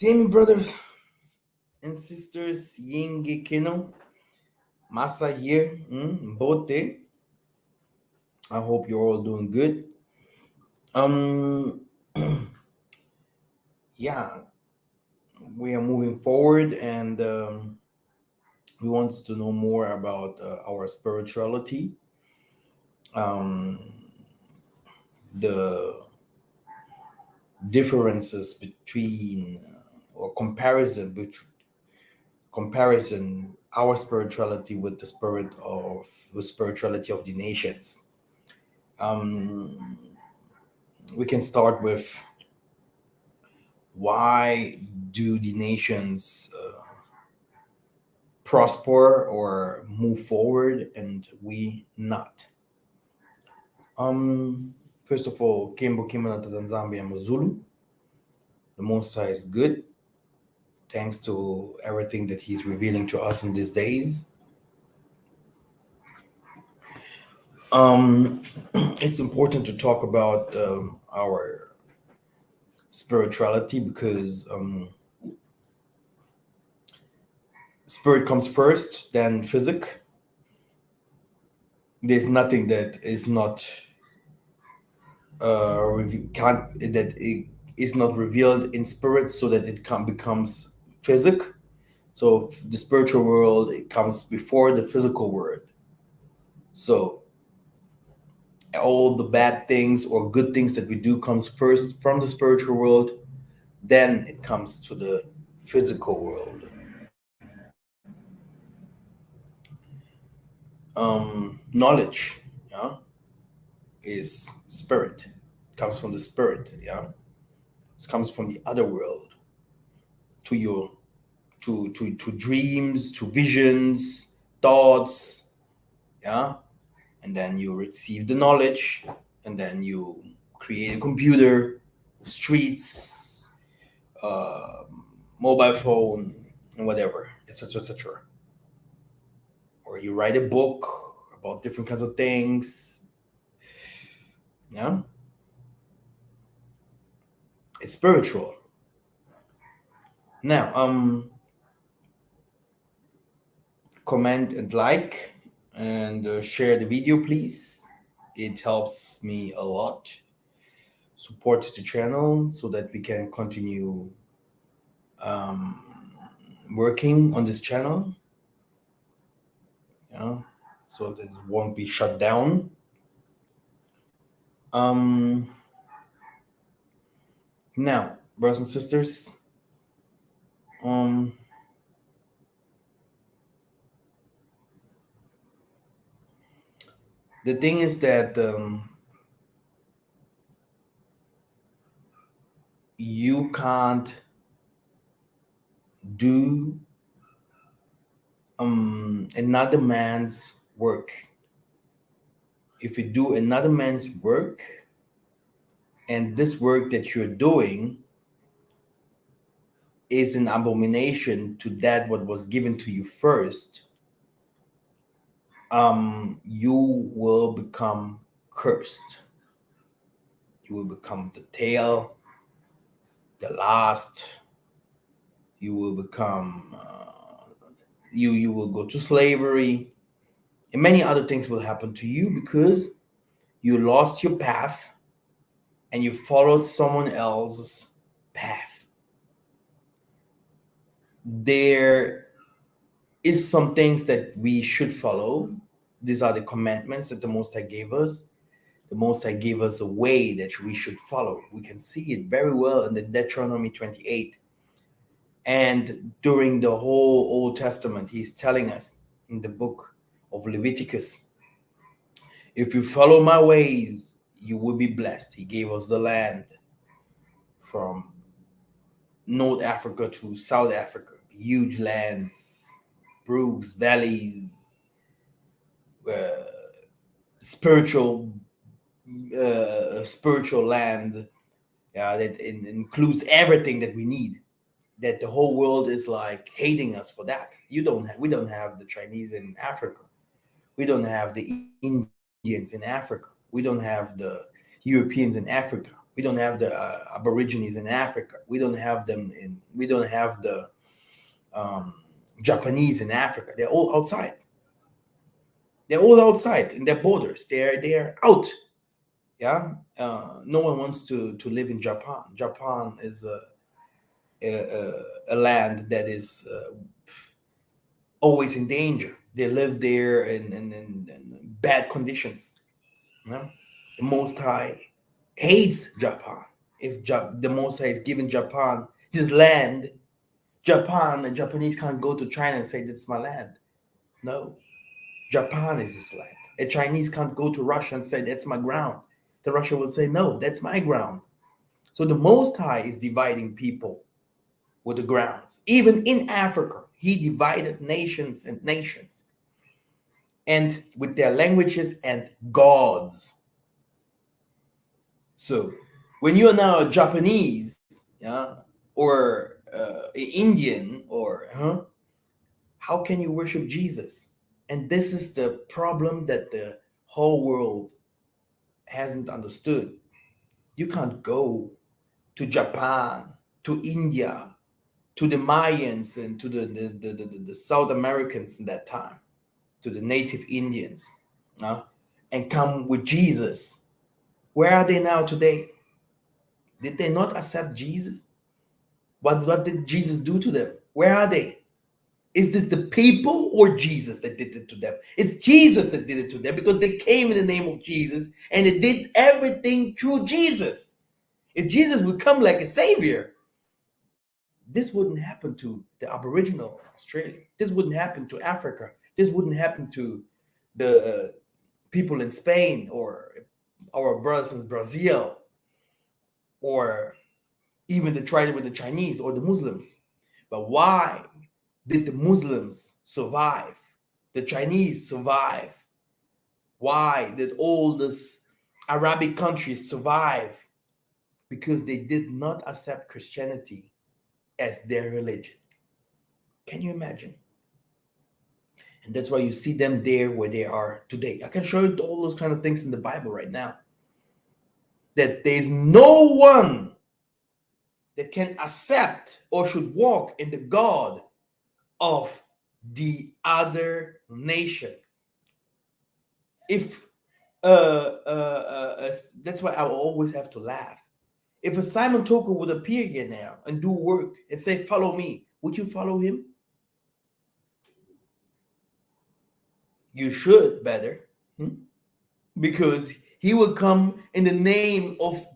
Same brothers and sisters, Yingi Kino, Masa here, Bote. I hope you're all doing good. Um, yeah, we are moving forward, and we want to know more about our spirituality, um, the differences between or comparison our spirituality with the spirituality of the nations. Um, we can start with why do the nations prosper or move forward and we not? First of all, Kimbo Kimanata Zambia Mazulu. The Most High is good, thanks to everything that He's revealing to us in these days. It's important to talk about our spirituality because spirit comes first, then physic. There's nothing that is not can't that it is not revealed in spirit, so that it becomes physic. So the spiritual world, it comes before the physical world. So all the bad things or good things that we do comes first from the spiritual world, then it comes to the physical world. Knowledge, yeah, is spirit. It comes from the spirit, yeah. It comes from the other world to your to dreams, to visions, thoughts, yeah. And then you receive the knowledge, and then you create a computer, streets, uh, mobile phone, and whatever, etc., etc. Or you write a book about different kinds of things. Yeah, it's spiritual. Now, comment and like and share the video, please. It helps me a lot. Support the channel so that we can continue um, working on this channel. Yeah, so that it won't be shut down. Um, Now, brothers and sisters, um, the thing is that you can't do another man's work. If you do another man's work, and this work that you're doing is an abomination to that what was given to you first, you will become cursed. You will become the tail, the last. You will become you will go to slavery, and many other things will happen to you because you lost your path and you followed someone else's path. There is some things that we should follow. These are the commandments that the Most High gave us. The Most High gave us a way that we should follow. We can see it very well in the Deuteronomy 28. And during the whole Old Testament, He's telling us in the book of Leviticus, if you follow my ways, you will be blessed. He gave us the land from North Africa to South Africa, huge lands, brooks, valleys, uh, spiritual spiritual land that includes everything that we need. That the whole world is like hating us for that. We don't have the Chinese in Africa. We don't have the Indians in Africa. We don't have the Europeans in Africa. We don't have the Aborigines in Africa. We don't have them in. We don't have the Japanese in Africa. They're all outside. They're all outside in their borders. They're out. Yeah. No one wants to live in Japan. Japan is a land that is always in danger. They live there in bad conditions. You know? The Most High hates Japan. If the Most High is giving Japan his land, Japan and Japanese can't go to China and say, "That's my land." No, Japan is his land. A Chinese can't go to Russia and say, "That's my ground." The Russia will say, "No, that's my ground." So the Most High is dividing people with the grounds. Even in Africa, he divided nations and nations, and with their languages and gods. So when you are now a Japanese, yeah, or Indian, or how can you worship Jesus? And this is the problem that the whole world hasn't understood. You can't go to Japan, to India, to the Mayans, and to the South Americans in that time, to the native Indians, and come with Jesus. Where are they now today? Did they not accept Jesus? What did Jesus do to them? Where are they? Is this the people or Jesus that did it to them? It's Jesus that did it to them because they came in the name of Jesus and they did everything through Jesus. If Jesus would come like a savior, this wouldn't happen to the Aboriginal Australia. This wouldn't happen to Africa. This wouldn't happen to the people in Spain or our brothers in Brazil or even the tribe with the Chinese or the Muslims. But why did the Muslims survive? The Chinese survive? Why did all these Arabic countries survive? Because they did not accept Christianity as their religion. Can you imagine? And that's why you see them there where they are today. I can show you all those kind of things in the Bible right now. That there's no one that can accept or should walk in the God of the other nation. If that's why I will always have to laugh. If a Simon Toko would appear here now and do work and say, "Follow me," would you follow him? You should better, because he will come in the name of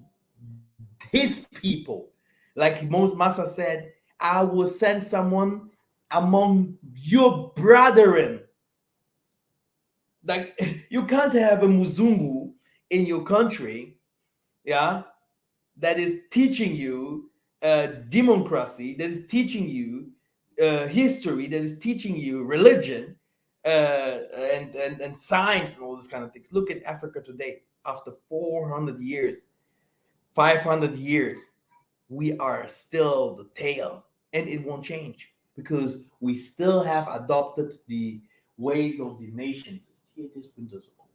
his people. Like most Massa said, "I will send someone among your brethren." Like you can't have a Muzungu in your country, yeah, that is teaching you democracy, that is teaching you history, that is teaching you religion, and science and all this kind of things. Look at Africa today. After 400 years, 500 years, we are still the tail, and it won't change because we still have adopted the ways of the nations. Here, this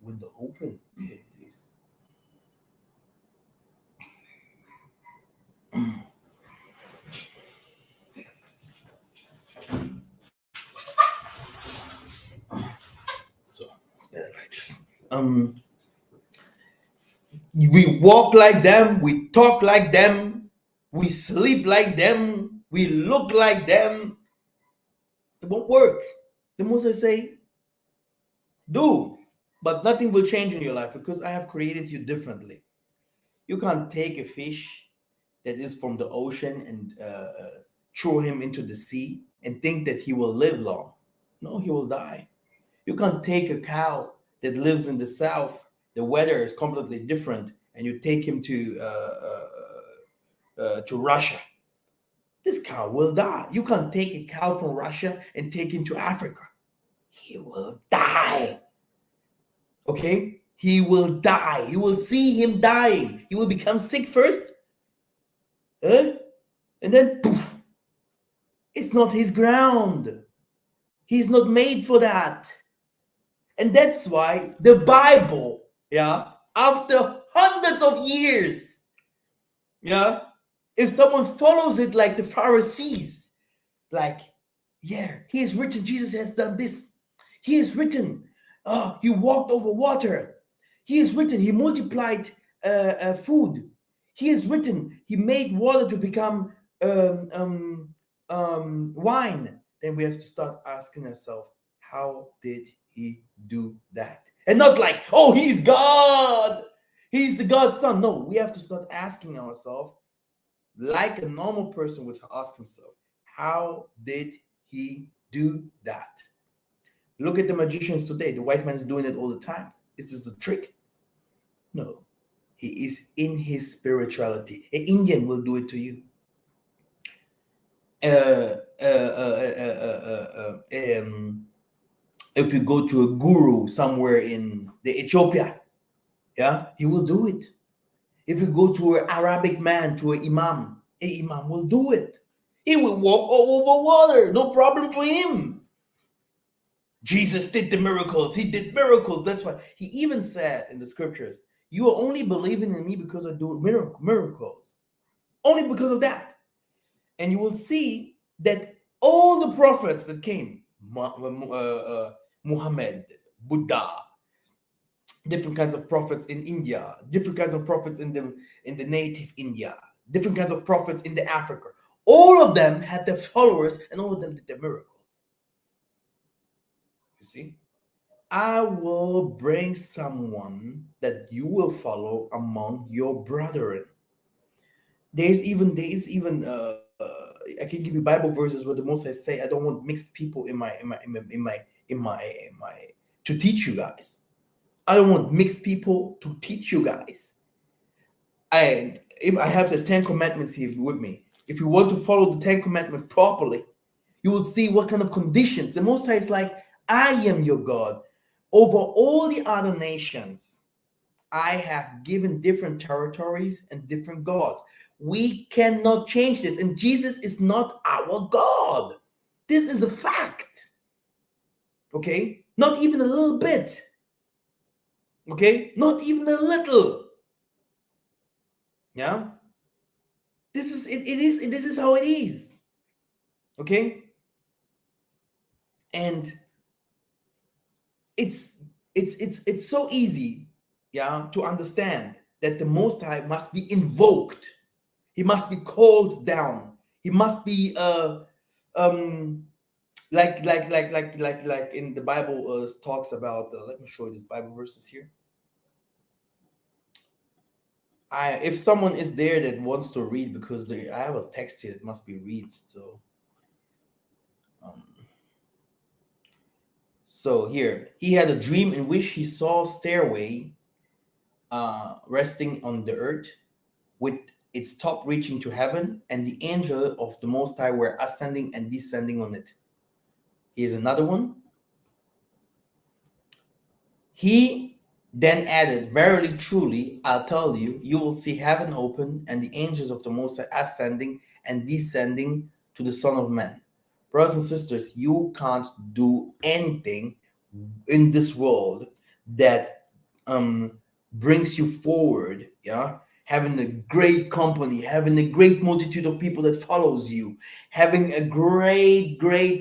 window open. Yeah, please. So it's better like this. We walk like them, we talk like them, we sleep like them, we look like them. It won't work. The most I say, do, but nothing will change in your life because I have created you differently. You can't take a fish that is from the ocean and throw him into the sea and think that he will live long. No, he will die. You can't take a cow that lives in the south, the weather is completely different, and you take him to Russia. This cow will die. You can't take a cow from Russia and take him to Africa. He will die. Okay? He will die. You will see him dying. He will become sick first, and then poof, it's not his ground. He's not made for that. And that's why the Bible, yeah, after hundreds of years, Yeah. If someone follows it like the Pharisees, like, yeah, he is written, Jesus has done this. He is written, he walked over water. He is written, he multiplied food. He is written, he made water to become wine. Then we have to start asking ourselves, how did he do that? And not like, oh, he's God. He's the God's son. No, we have to start asking ourselves, like a normal person would ask himself, how did he do that? Look at the magicians today. The white man is doing it all the time. Is this a trick? No. He is in his spirituality. An Indian will do it to you. If you go to a guru somewhere in the Ethiopia, yeah, he will do it. If you go to an Arabic man, to an imam will do it. He will walk all over water, no problem for him. Jesus did the miracles. He did miracles. That's why he even said in the scriptures, you are only believing in me because I do miracles. Only because of that. And you will see that all the prophets that came, Muhammad, Buddha, different kinds of prophets in India, different kinds of prophets in the native India, different kinds of prophets in the Africa. All of them had their followers, and all of them did their miracles. You see, I will bring someone that you will follow among your brethren. I can give you Bible verses where the Most High say, I don't want mixed people in my to teach you guys. I don't want mixed people to teach you guys. And if I have the 10 Commandments here with me, if you want to follow the 10 Commandments properly, you will see what kind of conditions. The Most High is like, I am your God. Over all the other nations, I have given different territories and different gods. We cannot change this. And Jesus is not our God. This is a fact. Okay? Not even a little bit. Okay? Not even a little. Yeah? This is how it is. Okay? And it's so easy, yeah, to understand that the Most High must be invoked. He must be called down. He must be like in the Bible talks about. Let me show you these Bible verses here. If someone is there that wants to read, because I have a text here that must be read. So here he had a dream in which he saw stairway resting on the earth, with its top reaching to heaven, and the angel of the Most High were ascending and descending on it. Here's another one. He then added, verily, truly, I'll tell you, you will see heaven open and the angels of the Most High ascending and descending to the Son of Man. Brothers and sisters, you can't do anything in this world that brings you forward, yeah, having a great company, having a great multitude of people that follows you, having a great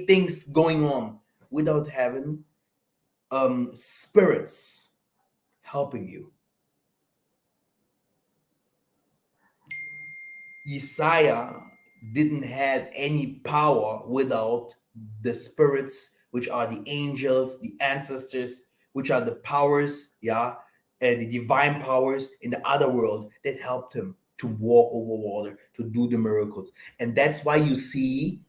things going on, without having spirits helping you. Yesaiah didn't have any power without the spirits, which are the angels, the ancestors, which are the powers, yeah, the divine powers in the other world that helped him to walk over water, to do the miracles. And that's why you see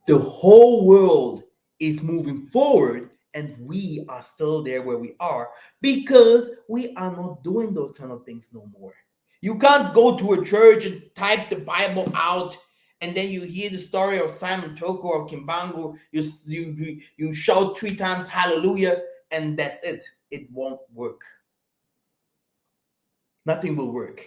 the whole world is moving forward and we are still there where we are, because we are not doing those kind of things no more. You can't go to a church and type the Bible out, and then you hear the story of Simon Toko or Kimbangu. You shout 3 times hallelujah, and that's it. It won't work. Nothing will work.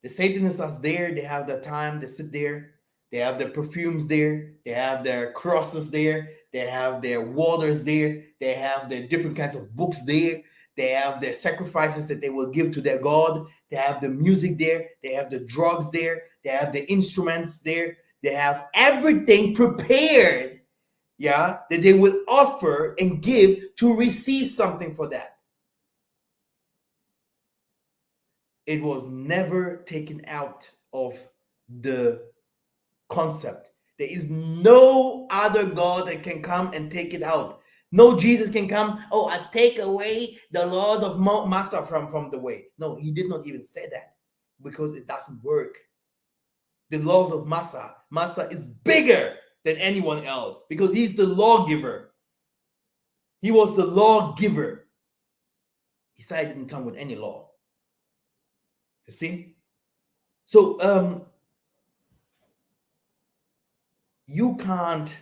The Satanists are there. They have their time. They sit there. They have their perfumes there. They have their crosses there. They have their waters there. They have their different kinds of books there. They have their sacrifices that they will give to their god. They have the music there. They have the drugs there. They have the instruments there. They have everything prepared, yeah, that they will offer and give to receive something for that. It was never taken out of the concept. There is no other God that can come and take it out. No Jesus can come, oh, I take away the laws of Massa from the way. No, he did not even say that because it doesn't work. The laws of Massa is bigger than anyone else because he's the lawgiver. He was the lawgiver. Isaiah didn't come with any law. You see? So you can't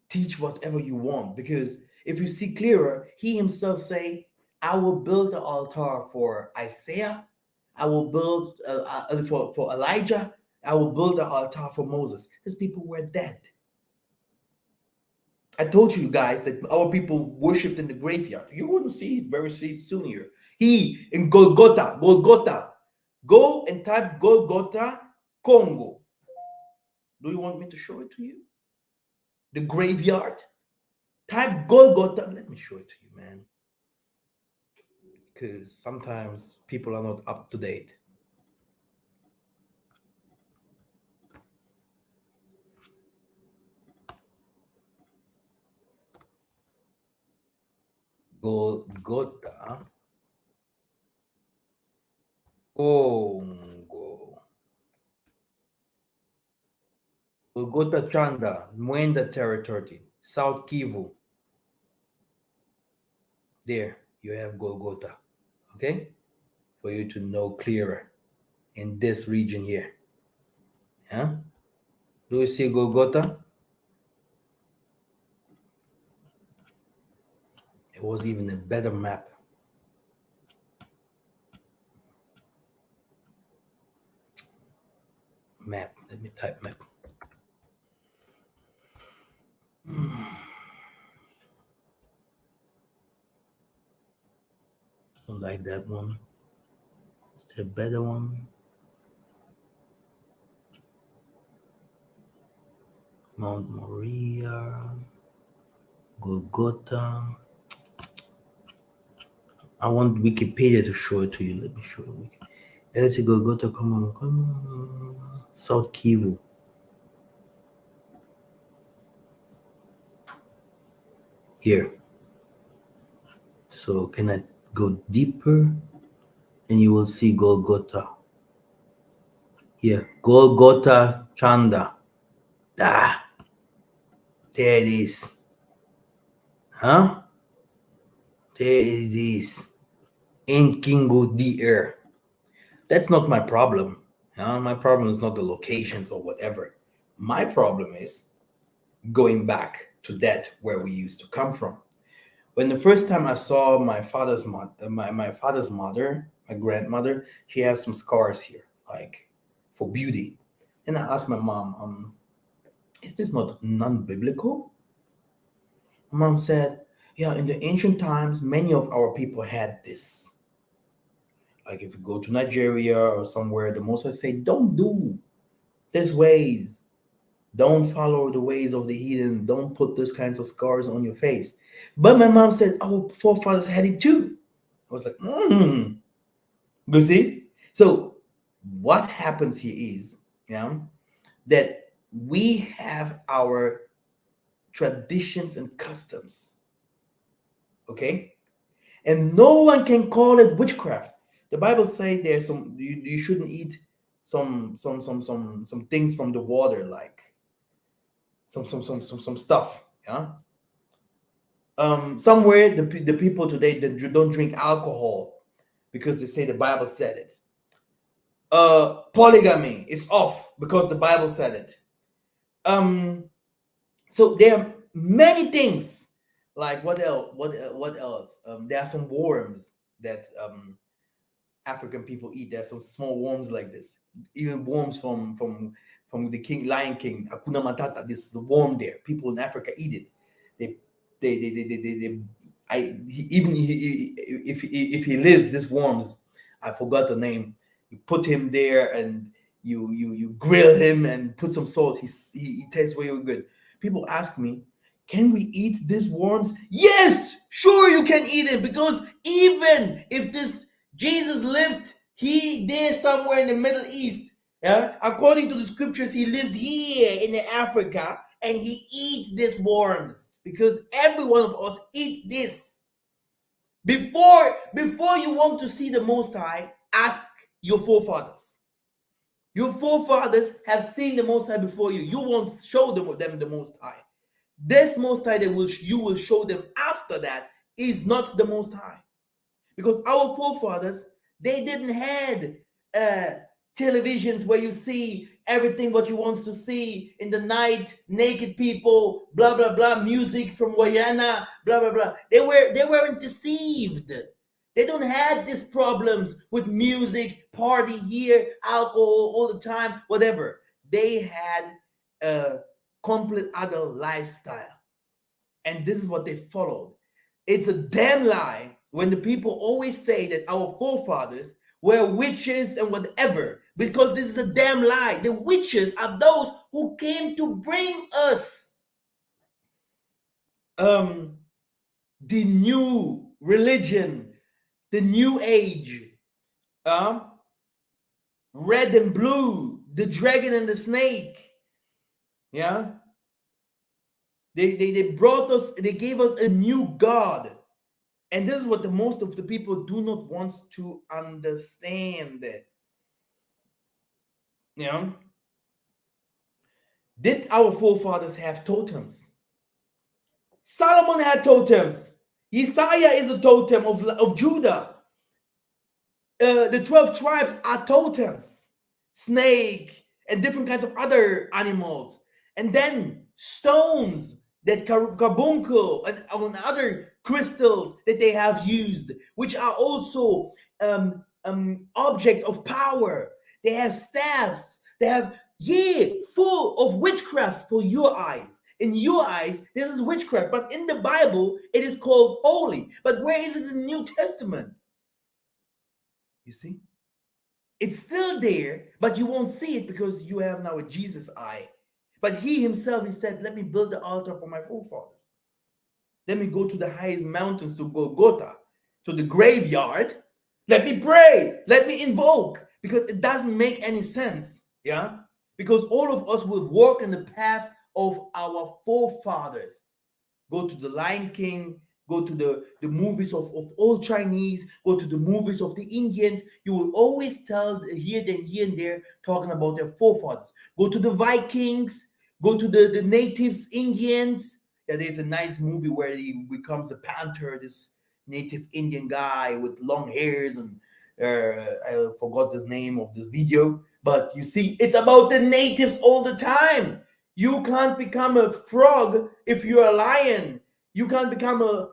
teach whatever you want, because if you see clearer, he himself say, I will build an altar for Isaiah, I will build for Elijah, I will build an altar for Moses. These people were dead. I told you guys that our people worshipped in the graveyard. You wouldn't see it very soon here. He in Golgotha. Go and type Golgotha, Congo. Do you want me to show it to you? The graveyard. Type Golgotha. Let me show it to you, man. Because sometimes people are not up to date. Golgotha, Congo. Golgotha Chanda, Mwenda Territory, South Kivu. There, you have Golgotha. Okay? For you to know clearer in this region here. Yeah? Do you see Golgotha? It was even a better map. Map. Let me type map. Don't like that one. Is there a better one? Mount Moriah, Golgotha. I want Wikipedia to show it to you. Let me show you. Let's see, Golgotha, come on. South Kivu. Here. So can I go deeper? And you will see Golgotha. Here, Golgotha Chanda. Ah, there it is. Huh? There it is. In Kingo DR. That's not my problem. My problem is not the locations or whatever. My problem is going back to that where we used to come from. When the first time I saw my father's my father's mother, my grandmother, she has some scars here, like for beauty. And I asked my mom, is this not non-biblical? My mom said, yeah, in the ancient times, many of our people had this. Like if you go to Nigeria or somewhere, the Most High say, don't do these ways. Don't follow the ways of the heathen. Don't put those kinds of scars on your face. But my mom said, our forefathers had it too. I was like, You see? So what happens here is, that we have our traditions and customs. Okay? And no one can call it witchcraft. The Bible says there's some you shouldn't eat some things from the water, like some stuff. Yeah. Somewhere the people today that don't drink alcohol because they say the Bible said it. Polygamy is off because the Bible said it. So there are many things. Like what else? What else? There are some worms that African people eat. There are some small worms like this. Even worms from the Lion King, Hakuna Matata. This is the worm there. People in Africa eat it. They If he lives, this worms, I forgot the name. You put him there and you grill him and put some salt. He tastes very good. People ask me, can we eat these worms? Yes, sure you can eat it, because even if this Jesus lived he there somewhere in the Middle East, yeah, according to the scriptures, he lived here in Africa and he eats these worms, because every one of us eat this. Before you want to see the Most High, ask your forefathers. Your forefathers have seen the Most High before you. You won't show them the Most High. This Most High that you will show them after that is not the Most High, because our forefathers, they didn't had uh, televisions where you see everything what you want to see in the night, naked people, blah blah blah, music from Guyana, blah blah blah. They weren't deceived. They don't had these problems with music, party here, alcohol all the time, whatever. They had a complete other lifestyle, and this is what they followed. It's a damn lie when the people always say that our forefathers were witches and whatever, because this is a damn lie. The witches are those who came to bring us the new religion, the new age, um, red and blue, the dragon and the snake. Yeah, they brought us, they gave us a new God. And this is what the most of the people do not want to understand. You know, did our forefathers have totems? Solomon had totems. Yiseka'yah is a totem of Judah. The 12 tribes are totems, snake, and different kinds of other animals. And then stones that carbuncle and other crystals that they have used, which are also objects of power. They have staffs. They have, yeah, full of witchcraft for your eyes. In your eyes, this is witchcraft, but in the Bible, it is called holy. But where is it in the New Testament? You see? It's still there, but you won't see it because you have now a Jesus eye. But he himself, he said, let me build the altar for my forefathers. Let me go to the highest mountains, to Golgotha, to the graveyard. Let me pray. Let me invoke. Because it doesn't make any sense. Yeah? Because all of us will walk in the path of our forefathers. Go to the Lion King, go to the movies of old Chinese, go to the movies of the Indians. You will always tell here and there talking about their forefathers. Go to the Vikings, go to the natives, Indians. Yeah, there's a nice movie where he becomes a panther, this native Indian guy with long hairs, and I forgot the name of this video. But you see, it's about the natives all the time. You can't become a frog if you're a lion. You can't become a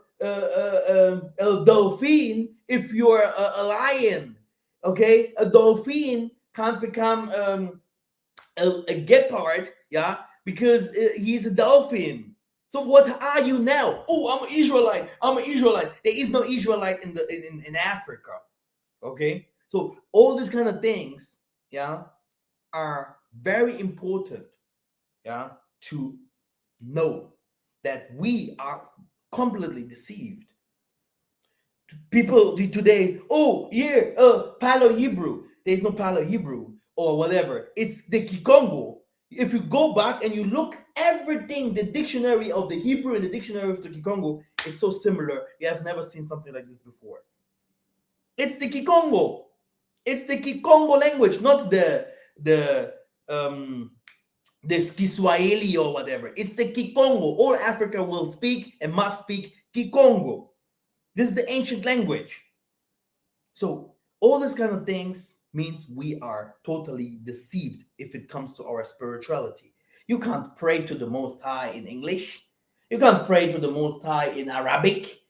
dolphin if you're a lion. Okay, a dolphin can't become a gepard, yeah, because he's a dolphin. So what are you now? Oh, I'm an Israelite. I'm an Israelite. There is no Israelite in Africa. Okay, so all these kind of things, yeah, are very important, yeah, to know that we are completely deceived. People today, oh yeah, Palo Hebrew. There's no Palo Hebrew or whatever. It's the Kikongo. If you go back and you look everything, the dictionary of the Hebrew and the dictionary of the Kikongo is so similar. You have never seen something like this before. It's the Kikongo. It's the Kikongo language, not the Kiswahili or whatever. It's the Kikongo. All Africa will speak and must speak Kikongo. This is the ancient language. So all these kind of things means we are totally deceived if it comes to our spirituality. You can't pray to the Most High in English. You can't pray to the Most High in Arabic.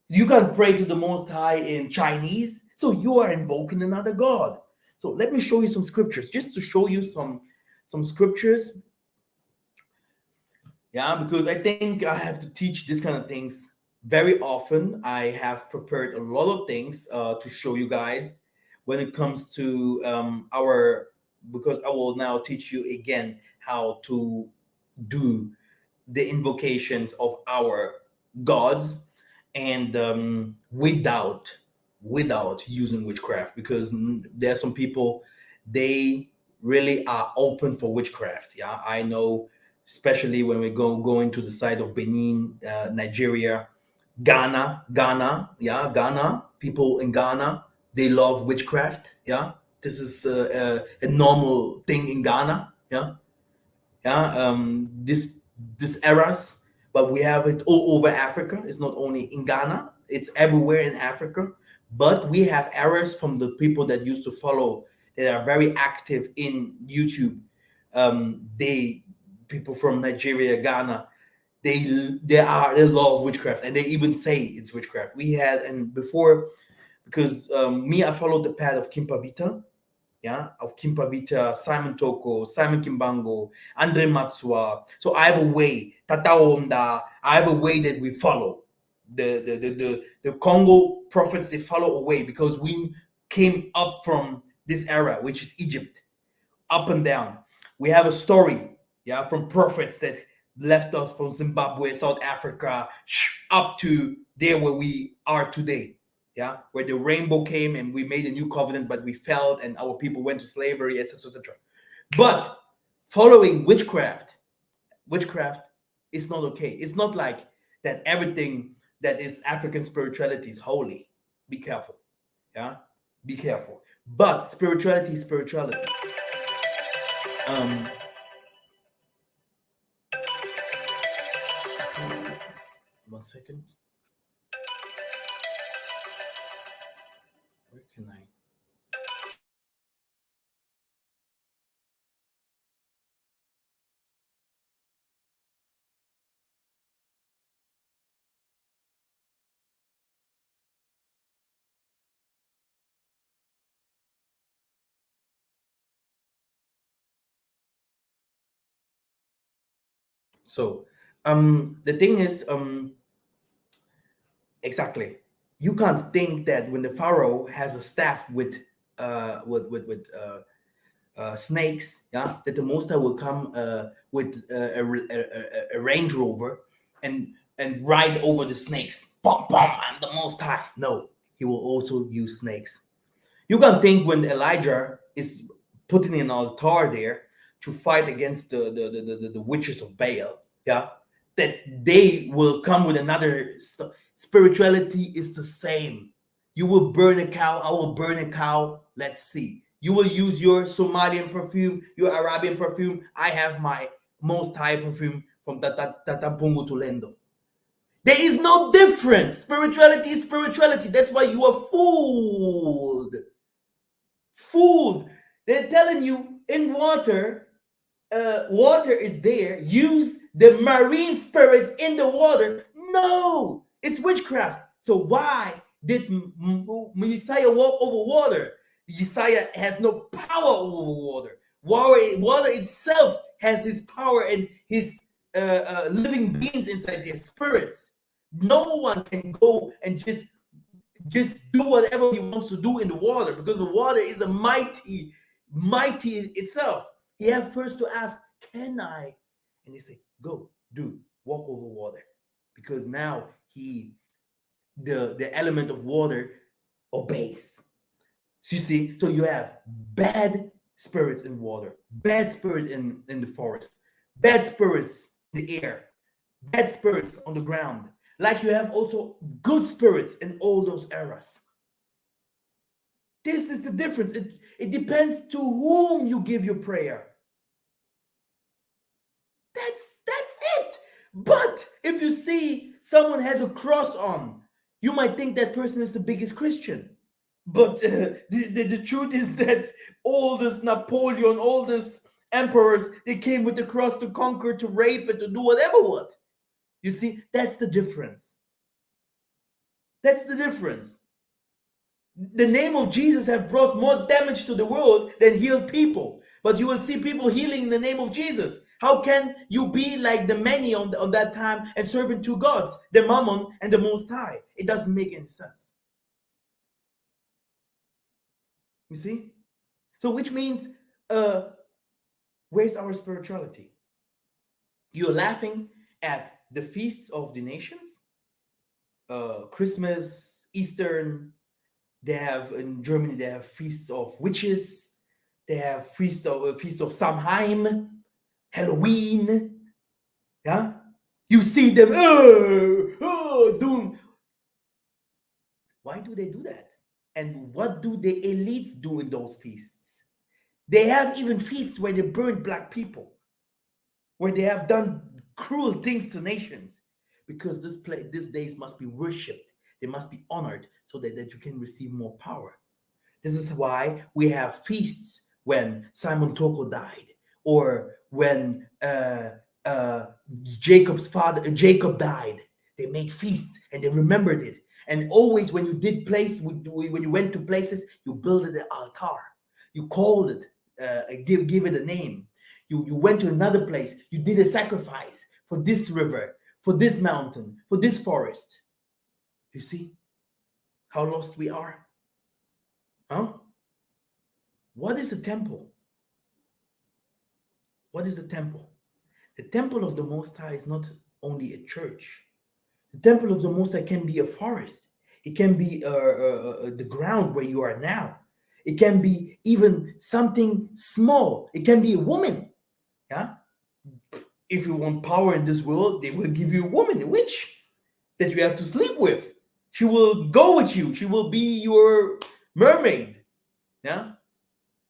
You can't pray to the Most High in Chinese. So you are invoking another God. So let me show you some scriptures, just to show you some scriptures. Yeah, because I think I have to teach this kind of things very often I have prepared a lot of things to show you guys when it comes to our, because I will now teach you again how to do the invocations of our gods, and without using witchcraft, because there are some people, they really are open for witchcraft. Yeah, I know, especially when we go into the side of Benin, Nigeria, Ghana. Yeah, Ghana, people in Ghana, they love witchcraft. Yeah, this is a normal thing in Ghana. Yeah, yeah, this eras, but we have it all over Africa. It's not only in Ghana, it's everywhere in Africa. But we have errors from the people that used to follow, that are very active in YouTube. They People from Nigeria, Ghana, they love witchcraft, and they even say it's witchcraft. We had, and before, because me, I followed the path of Kimpavita, yeah, of Kimpavita, Simon Toko, Simon Kimbango, Andre Matsua. So I have a way, Tata Onda, I have a way that we follow. The Congo prophets, they follow a way, because we came up from this era, which is Egypt, up and down. We have a story, yeah, from prophets that left us from Zimbabwe, South Africa, up to there where we are today. Yeah, where the rainbow came and we made a new covenant, but we failed and our people went to slavery, etc., etc. But following witchcraft is not okay. It's not like that everything that is African spirituality is holy. Be careful. Yeah, be careful. But spirituality is spirituality. Um, 1 second. Where can I? So, the thing is, exactly, you can't think that when the pharaoh has a staff with snakes, yeah, that the Most High will come with a Range Rover and ride over the snakes. Bum, bum, I'm the Most High. No, he will also use snakes. You can think when Elijah is putting an altar there to fight against the witches of Baal, yeah, that they will come with another spirituality is the same. You will burn a cow, I will burn a cow. Let's see. You will use your Somalian perfume, your Arabian perfume. I have my Most High perfume from Tatampungu to Lendo. There is no difference. Spirituality is spirituality. That's why you are fooled. Food. They're telling you in water, water is there. Use the marine spirits in the water. No, it's witchcraft. So why did Messiah walk over water? Messiah has no power over water. Water itself has his power and his living beings inside their spirits. No one can go and just do whatever he wants to do in the water, because the water is a mighty itself. He has first to ask, can I? And they say, go, do, walk over water. Because now the element of water obeys. So you see, so you have bad spirits in water, bad spirit in the forest, bad spirits in the air, bad spirits on the ground. Like you have also good spirits in all those eras. This is the difference. It depends to whom you give your prayer. That's it. But if you see someone has a cross on, you might think that person is the biggest Christian. But the truth is that all this Napoleon, all this emperors, they came with the cross to conquer, to rape, and to do whatever what. You see, that's the difference. That's the difference. The name of Jesus have brought more damage to the world than healed people. But you will see people healing in the name of Jesus. How can you be like the many on that time and serving two gods, the Mammon and the Most High? It doesn't make any sense. You see? So, which means, uh, where's our spirituality? You're laughing at the feasts of the nations, Christmas, Eastern. They have in Germany. They have feasts of witches. They have feast of Samhain, Halloween. Yeah, you see them doing. Why do they do that? And what do the elites do in those feasts? They have even feasts where they burn black people, where they have done cruel things to nations, because these days must be worshipped. They must be honored so that you can receive more power. This is why we have feasts when Simon Toko died, or when Jacob's father Jacob died. They made feasts and they remembered it. And always, when you did when you went to places, you built an altar. You called it, give it a name. You went to another place. You did a sacrifice for this river, for this mountain, for this forest. You see how lost we are, huh? What is a temple? What is a temple? The temple of the Most High is not only a church. The temple of the Most High can be a forest. It can be the ground where you are now. It can be even something small. It can be a woman. Yeah. If you want power in this world, they will give you a woman, a witch, that you have to sleep with. She will go with you. She will be your mermaid. Yeah.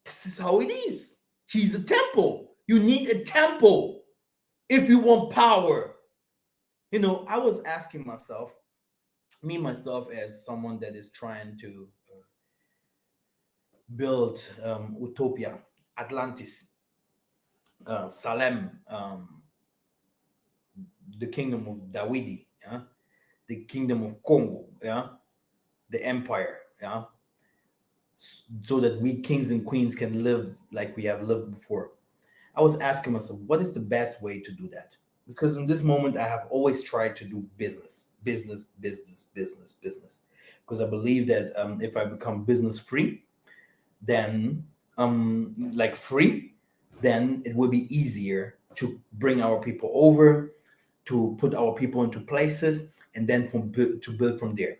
This is how it is. She's a temple. You need a temple if you want power. I was asking myself, myself, as someone that is trying to build utopia, Atlantis, Salem, the kingdom of Dawidi, yeah, the kingdom of Congo, yeah, the empire, yeah, so that we kings and queens can live like we have lived before. I was asking myself, what is the best way to do that? Because in this moment, I have always tried to do business, business, business, business, business. Because I believe that if I become business free, then like free, then it will be easier to bring our people over, to put our people into places, and then to build from there.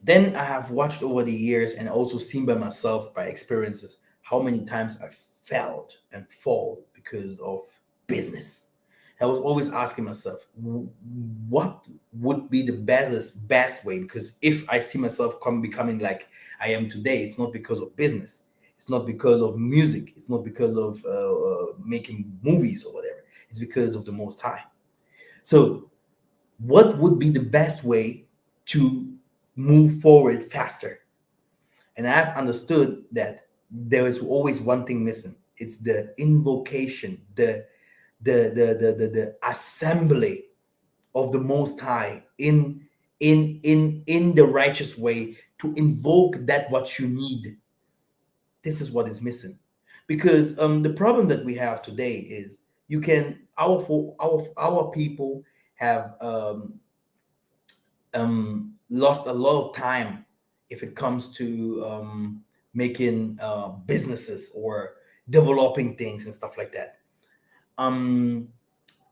Then I have watched over the years and also seen by myself, by experiences, how many times I failed and fall because of business. I was always asking myself, what would be the best way? Because if I see myself becoming like I am today, it's not because of business. It's not because of music. It's not because of making movies or whatever. It's because of the Most High. So, what would be the best way to move forward faster? And I've understood that there is always one thing missing. It's the invocation, the assembly of the Most High in the righteous way, to invoke that what you need. This is what is missing, because the problem that we have today is, you can our people have lost a lot of time if it comes to making businesses or developing things and stuff like that. Um,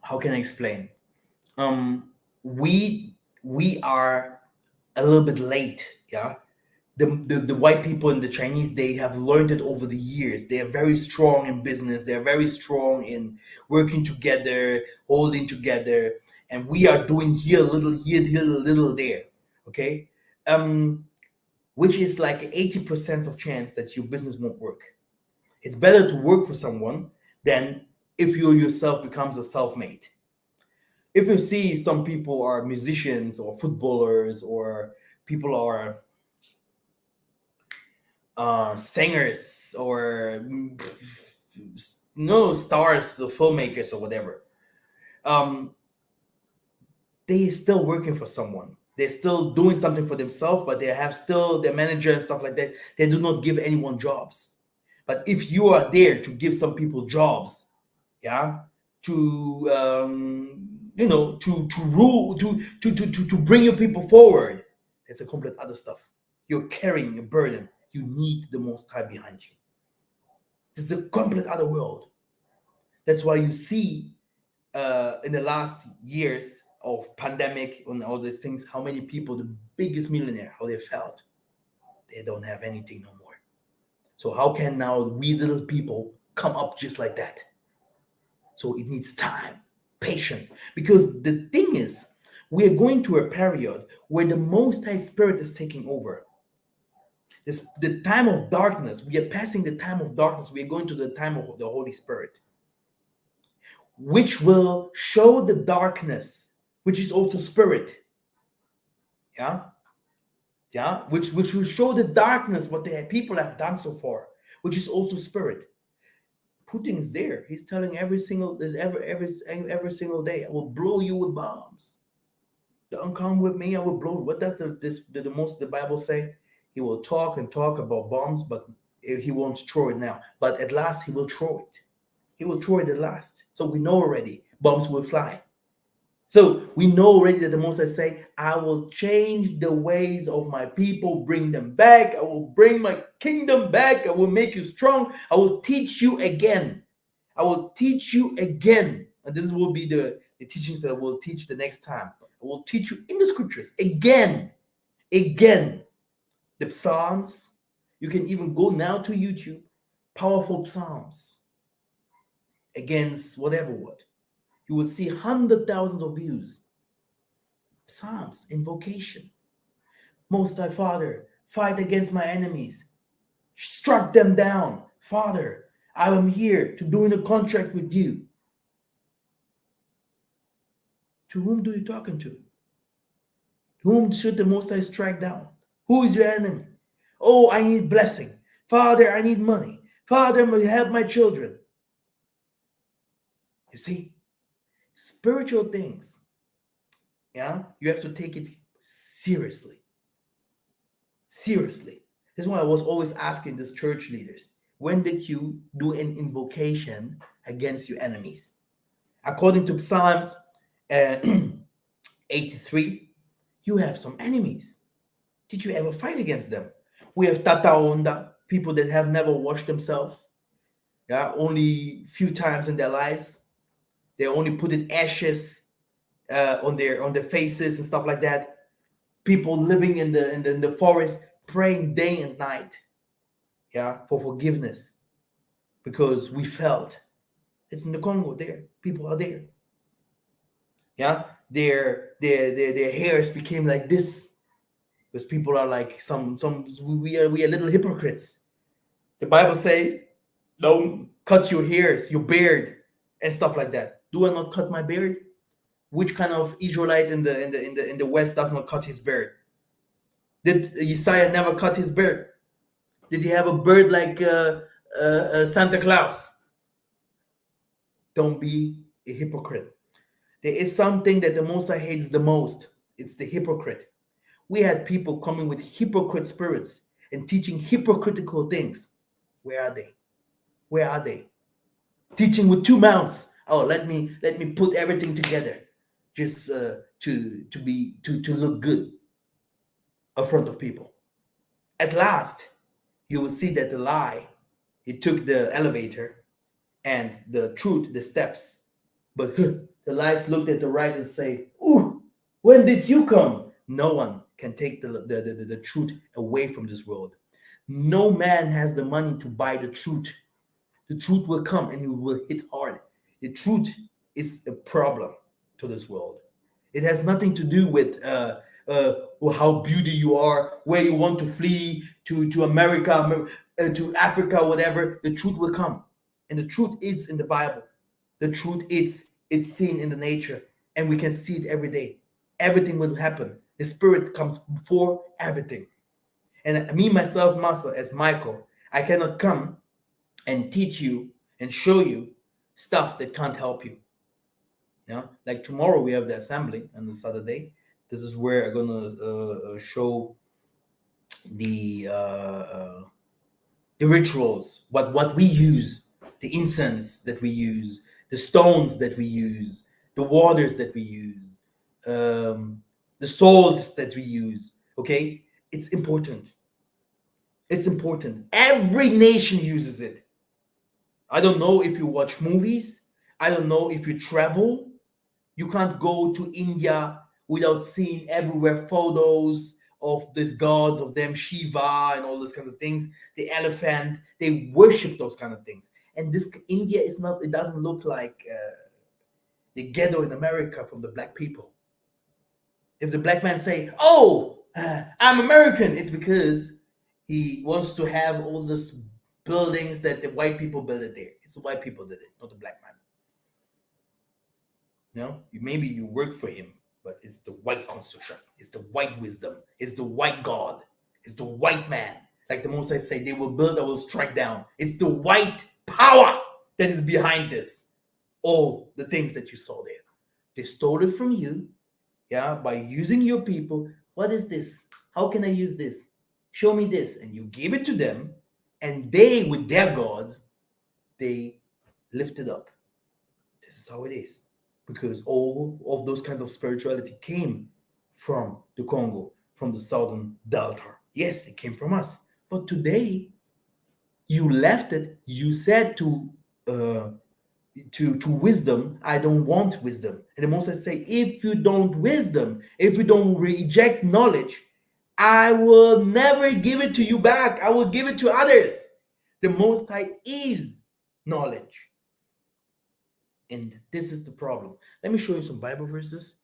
how can I explain? Um, we are a little bit late. Yeah, the white people and the Chinese, they have learned it over the years. They are very strong in business. They are very strong in working together, holding together, and we are doing here a little, here a little there. Okay, um, which is like 80% of chance that your business won't work. It's better to work for someone than if you yourself becomes a self-made. If you see some people are musicians or footballers, or people are singers, or no stars or filmmakers or whatever, um, they still working for someone. They're still doing something for themselves, but they have still their manager and stuff like that. They do not give anyone jobs. But if you are there to give some people jobs, yeah, to to rule, to bring your people forward, that's a complete other stuff. You're carrying a burden. You need the Most High behind you. It's a complete other world. That's why you see in the last years of pandemic and all these things, how many people, the biggest millionaire, how they felt. They don't have anything no more. So how can now we little people come up just like that? So it needs time, patience. Because the thing is, we're going to a period where the Most High Spirit is taking over. This, the time of darkness, we are passing the time of darkness. We are going to the time of the Holy Spirit, which will show the darkness, which is also spirit. Yeah, yeah, which will show the darkness what the people have done so far, which is also spirit. Putin is there. He's telling every single day, I will blow you with bombs. Don't come with me, I will blow. What does the Bible say? He will talk and talk about bombs, but he won't throw it now. But at last he will throw it. He will throw it at last. So we know already bombs will fly. So we know already that the Most High say, I will change the ways of my people, bring them back. I will bring my kingdom back. I will make you strong. I will teach you again. I will teach you again. And this will be the teachings that I will teach the next time. I will teach you in the scriptures again. The Psalms. You can even go now to YouTube. Powerful Psalms. Against whatever what. You will see 100,000 of views. Psalms, invocation. Most High Father, fight against my enemies. Struck them down. Father, I am here to doing a contract with you. To whom do you talking to? Whom should the Most High strike down? Who is your enemy? Oh, I need blessing. Father, I need money. Father, help my children. You see, spiritual things, yeah, you have to take it seriously. Seriously. This is why I was always asking these church leaders, when did you do an invocation against your enemies? According to Psalms 83, you have some enemies. Did you ever fight against them? We have Tata Onda, people that have never washed themselves. Yeah, only few times in their lives. They only put in ashes on their faces and stuff like that. People living in the forest, praying day and night, yeah, for forgiveness, because we felt it's in the Congo. There, people are there. Yeah, their hairs became like this because people are like we are little hypocrites. The Bible say, don't cut your hairs, your beard, and stuff like that. Do I not cut my beard? Which kind of Israelite in the West does not cut his beard? Did Yesaiah never cut his beard? Did he have a beard like Santa Claus? Don't be a hypocrite. There is something that the Most High hates the most. It's the hypocrite. We had people coming with hypocrite spirits and teaching hypocritical things. Where are they? Where are they? Teaching with two mouths. Oh, let me put everything together, just to look good in front of people. At last, you would see that the lie, it took the elevator, and the truth, the steps. But the lies looked at the right and say, "Ooh, when did you come?" No one can take the truth away from this world. No man has the money to buy the truth. The truth will come and it will hit hard. The truth is a problem to this world. It has nothing to do with how beauty you are, where you want to flee to America, to Africa, whatever. The truth will come, and the truth is in the Bible. The truth is it's seen in the nature, and we can see it every day. Everything will happen. The Spirit comes before everything. And me, myself, Master, as Michael, I cannot come and teach you and show you stuff that can't help you. Yeah, like tomorrow we have the assembly on the Saturday. This is where I'm gonna show the the rituals, what we use, the incense that we use, the stones that we use, the waters that we use, the salts that we use. Okay, it's important. It's important. Every nation uses it. I don't know if you watch movies. I don't know if you travel. You can't go to India without seeing everywhere photos of these gods of them, Shiva and all those kinds of things. The elephant, they worship those kind of things. And this India is not. It doesn't look like the ghetto in America from the black people. If the black man say, "Oh, I'm American," it's because he wants to have all these buildings that the white people built it there. It's the white people did it, not the black man. No, maybe you work for him, but it's the white construction, it's the white wisdom, it's the white God, it's the white man. Like the Most I say, they will build, I will strike down. It's the white power that is behind this. All the things that you saw there, they stole it from you, yeah, by using your people. What is this? How can I use this? Show me this, and you give it to them, and they, with their gods, they lift it up. This is how it is. Because all of those kinds of spirituality came from the Congo, from the southern delta. Yes, it came from us. But today, you left it. You said uh, to wisdom, I don't want wisdom. And the Most I say, if you don't wisdom, if you don't reject knowledge, I will never give it to you back. I will give it to others. The Most High is knowledge. And this is the problem. Let me show you some Bible verses.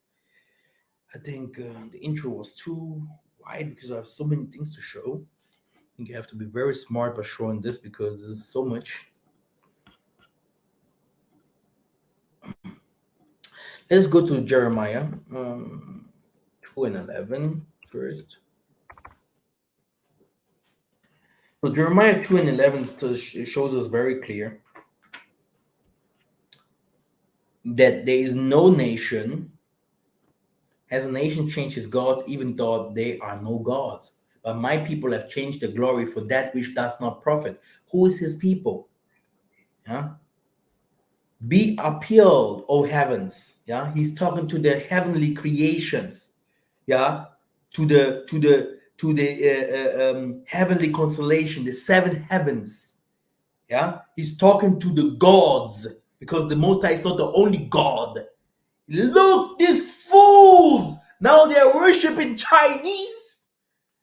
I think the intro was too wide because I have so many things to show. I think you have to be very smart by showing this because there's so much. Let's go to Jeremiah 2 and 11 first. So Jeremiah 2 and 11 shows us very clear that there is no nation, has a nation changed his gods, even though they are no gods. But my people have changed the glory for that which does not profit. Who is his people? Yeah. Be appealed, O heavens. Yeah. He's talking to the heavenly creations. Yeah. To the heavenly constellation, the seven heavens. Yeah. He's talking to the gods because the Most High is not the only God. Look, these fools! Now they are worshiping Chinese.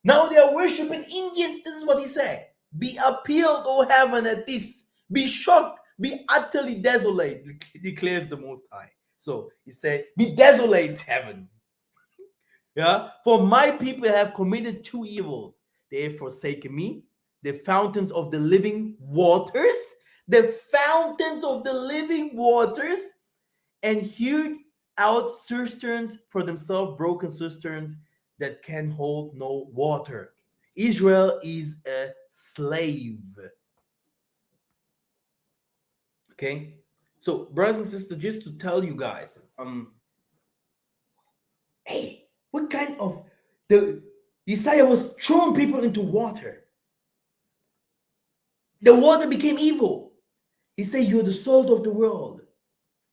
Now they are worshiping Indians. This is what he said. Be appealed, O heaven, at this. Be shocked. Be utterly desolate, declares the Most High. So he said, be desolate, heaven. Yeah. For my people have committed two evils. They have forsaken me, the fountains of the living waters, the fountains of the living waters, and hewed out cisterns for themselves, broken cisterns that can hold no water. Israel is a slave. Okay, so brothers and sisters, just to tell you guys, hey, what kind of the Isaiah was throwing people into water. The water became evil. He said, "You're the salt of the world."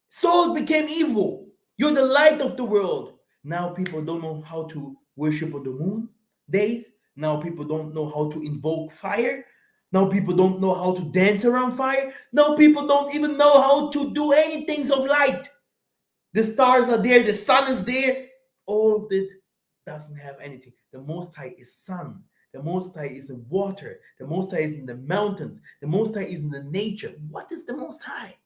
Salt became evil. You're the light of the world. Now people don't know how to worship on the moon days. Now people don't know how to invoke fire. Now people don't know how to dance around fire. Now people don't even know how to do anything of light. The stars are there, the sun is there. All of it doesn't have anything. The Most High is sun. The Most High is in water. The Most High is in the mountains. The Most High is in the nature. What is the Most High?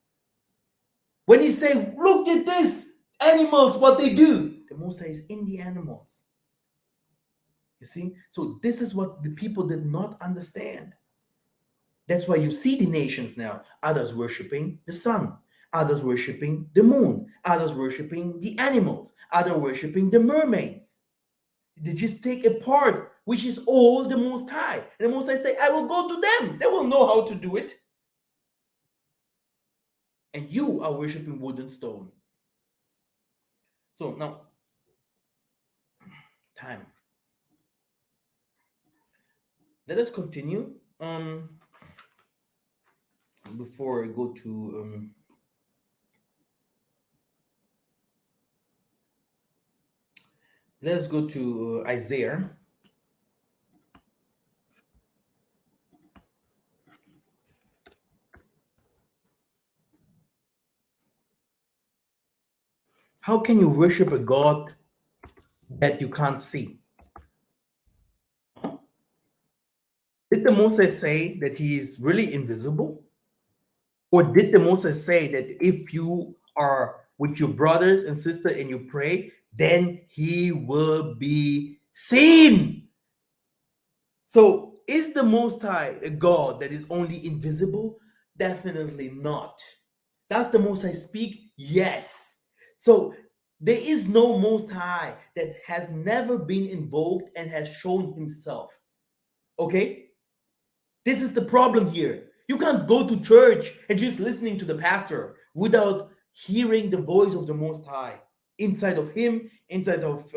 When he say, look at this, animals, what they do, the Most High is in the animals. You see? So this is what the people did not understand. That's why you see the nations now, others worshiping the sun, others worshiping the moon, others worshiping the animals, others worshiping the mermaids. They just take a part, which is all the Most High. And the Most High say, I will go to them. They will know how to do it. And you are worshiping wood and stone. So now, time. Let us continue. before I go to let's go to Isaiah. How can you worship a God that you can't see? Did the Moses say that he is really invisible? Or did the Moses say that if you are with your brothers and sister and you pray, then he will be seen? So is the Most High a God that is only invisible? Definitely not. Does the Most High speak? Yes. So there is no Most High that has never been invoked and has shown himself. Okay? This is the problem here. You can't go to church and just listening to the pastor without hearing the voice of the Most High inside of him, inside of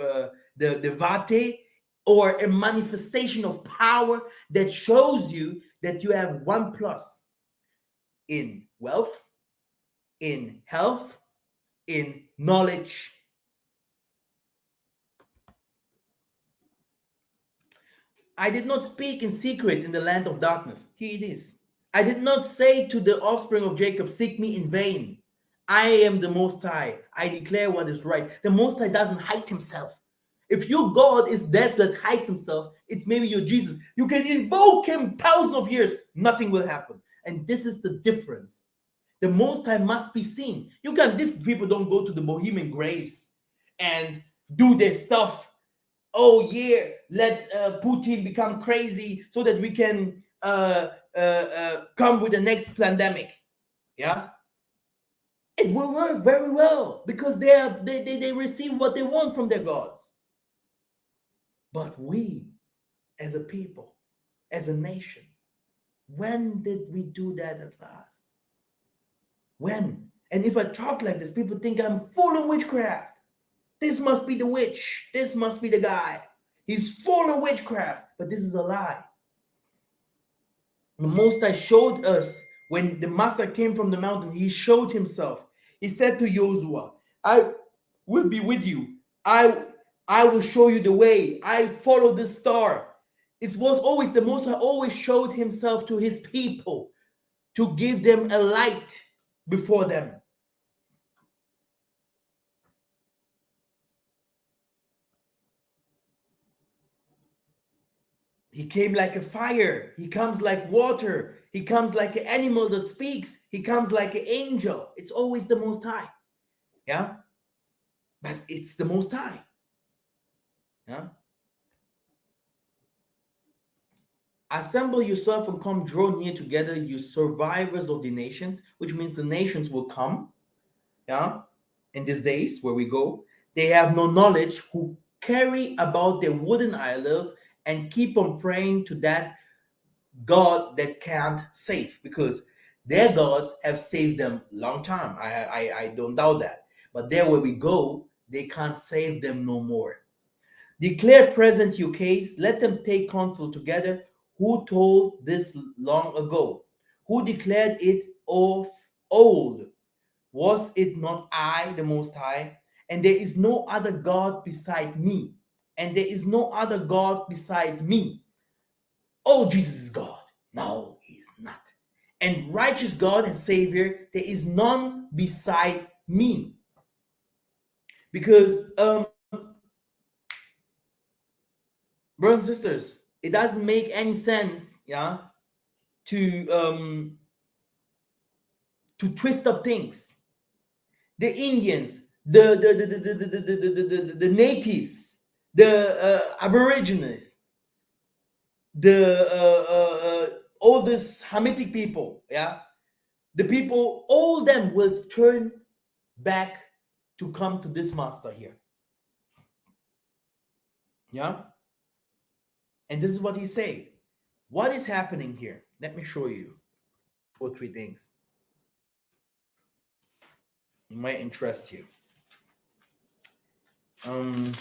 the Vate, or a manifestation of power that shows you that you have one plus in wealth, in health, in knowledge. I did not speak in secret in the land of darkness. Here it is. I did not say to the offspring of Jacob, seek me in vain. I am the Most High. I declare what is right. The Most High doesn't hide himself. If your God is that hides himself, it's maybe your Jesus. You can invoke him thousands of years, nothing will happen. And this is the difference. The Most High must be seen. You can. These people don't go to the Bohemian graves and do their stuff. Oh yeah, let Putin become crazy so that we can come with the next pandemic. Yeah, it will work very well because they receive what they want from their gods. But we, as a people, as a nation, when did we do that at last? When? And if I talk like this, people think I'm full of witchcraft. This must be the witch. This must be the guy. He's full of witchcraft. But this is a lie. The Most High showed us when the Master came from the mountain, he showed himself. He said to Joshua, I will be with you. I I will show you the way. I follow the star. It was always the Most High always showed himself to his people to give them a light before them. He came like a fire. He comes like water. He comes like an animal that speaks. He comes like an angel. It's always the Most High. Yeah? But it's the Most High. Yeah? Assemble yourself and come draw near together, you survivors of the nations, which means the nations will come. Yeah? In these days where we go. They have no knowledge who carry about their wooden idols and keep on praying to that God that can't save because their gods have saved them long time. I don't doubt that. But there where we go, they can't save them no more. Declare present your case. Let them take counsel together. Who told this long ago? Who declared it of old? Was it not I, the Most High? And there is no other God beside me. And there is no other God beside me. Oh, Jesus is God. No, he is not. And righteous God and Savior, there is none beside me. Because, brothers and sisters, it doesn't make any sense, yeah, to twist up things. The Indians, the natives, the aborigines, the all this Hamitic people, yeah, the people, all them will turn back to come to this master here. Yeah, and this is what he say. What is happening here? Let me show you 2 or 3 things. It might interest you. Um,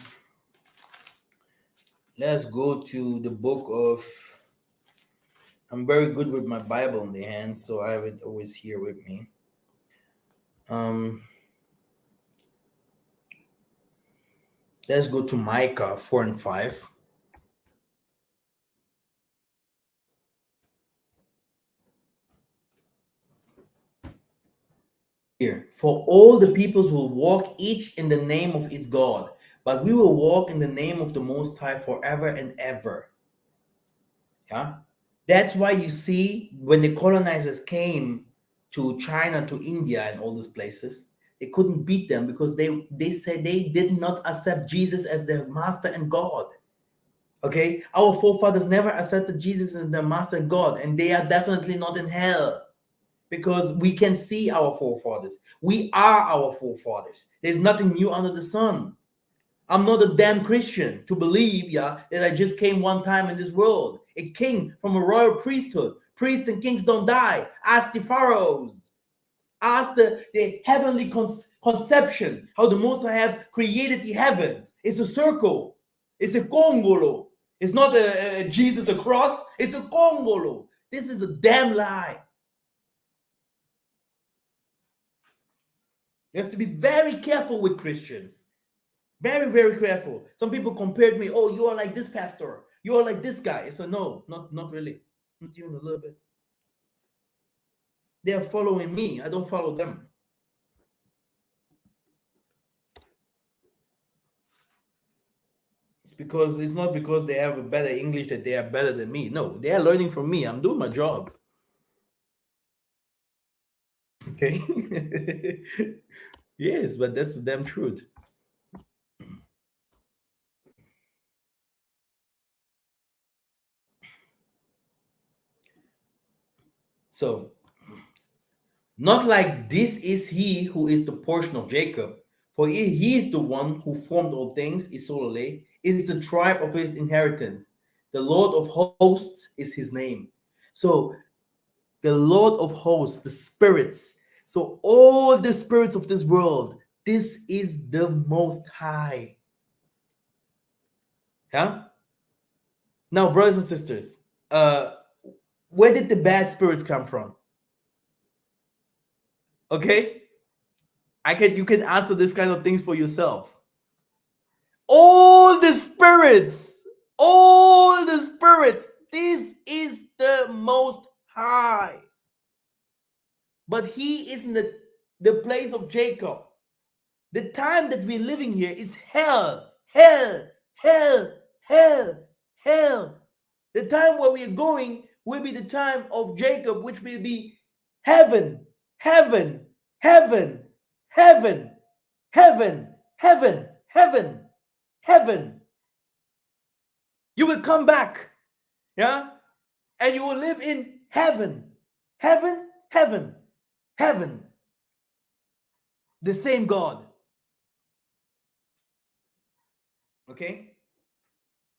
let's go to the book of I'm very good with my Bible in the hand, so I have it always here with me. Um, let's go to Micah 4:5. Here, for all the peoples will walk each in the name of its God, but we will walk in the name of the Most High forever and ever. Yeah, that's why you see when the colonizers came to China, to India, and all these places, they couldn't beat them because they said they did not accept Jesus as their master and God. Okay, our forefathers never accepted Jesus as their master and God, and they are definitely not in hell because we can see our forefathers. We are our forefathers. There's nothing new under the sun. I'm not a damn Christian to believe, yeah, that I just came one time in this world. A king from a royal priesthood. Priests and kings don't die. Ask the pharaohs. Ask the heavenly conception, how the Most High have created the heavens. It's a circle. It's a congolo. It's not a Jesus a cross. It's a congolo. This is a damn lie. You have to be very careful with Christians. Very, very careful. Some people compared me, oh, you are like this pastor. You are like this guy. I said, no, not really. Not even a little bit. They are following me. I don't follow them. It's not because they have a better English that they are better than me. No, they are learning from me. I'm doing my job. Okay. Yes, but that's the damn truth. So, not like this is he who is the portion of Jacob, for he is the one who formed all things, Isolale, is the tribe of his inheritance. The Lord of hosts is his name. So, the Lord of hosts, the spirits, so all the spirits of this world, this is the Most High. Yeah? Now, brothers and sisters, where did the bad spirits come from? Okay? You can answer this kind of things for yourself. All the spirits, all the spirits, this is the Most High. But he is in the place of Jacob. The time that we're living here is hell, hell, hell, hell, hell. The time where we are going will be the time of Jacob, which will be heaven, heaven, heaven, heaven, heaven, heaven, heaven, heaven. You will come back, yeah, and you will live in heaven, heaven, heaven, heaven. The same God. Okay?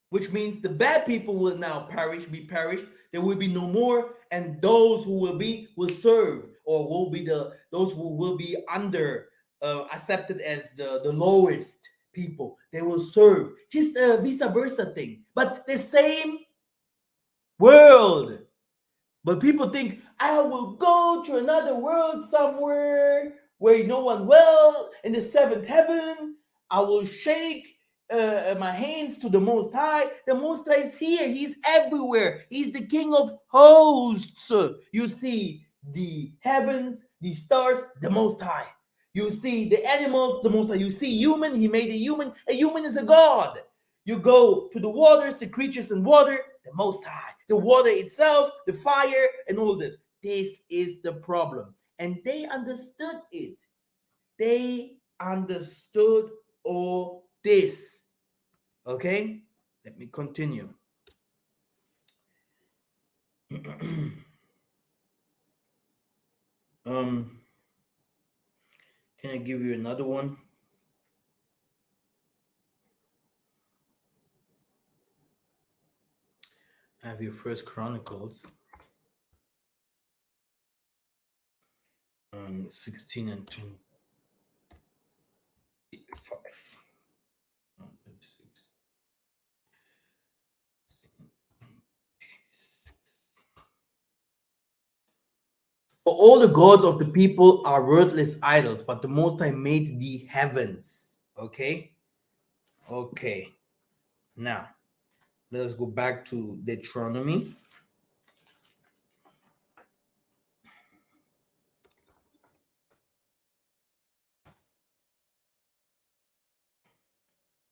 Which means the bad people will now be perished. There will be no more, and those who will serve, or will be those who will be under accepted as the lowest people. They will serve. Just a vice versa thing, but the same world. But people think I will go to another world somewhere where no one will in the seventh heaven. I will shake my hands to the Most High. The Most High is here. He's everywhere. He's the King of hosts. You see the heavens, the stars, the Most High. You see the animals, the Most High. You see human. He made a human. A human is a god. You go to the waters, the creatures in water, the Most High, the water itself, the fire, and all this. This is the problem. And they understood it. They understood all this. Okay? Let me continue. um, can I give you another one? I have your First Chronicles 16 and 25. For all the gods of the people are worthless idols, but the Most High made the heavens. Okay? Okay. Now, let us go back to Deuteronomy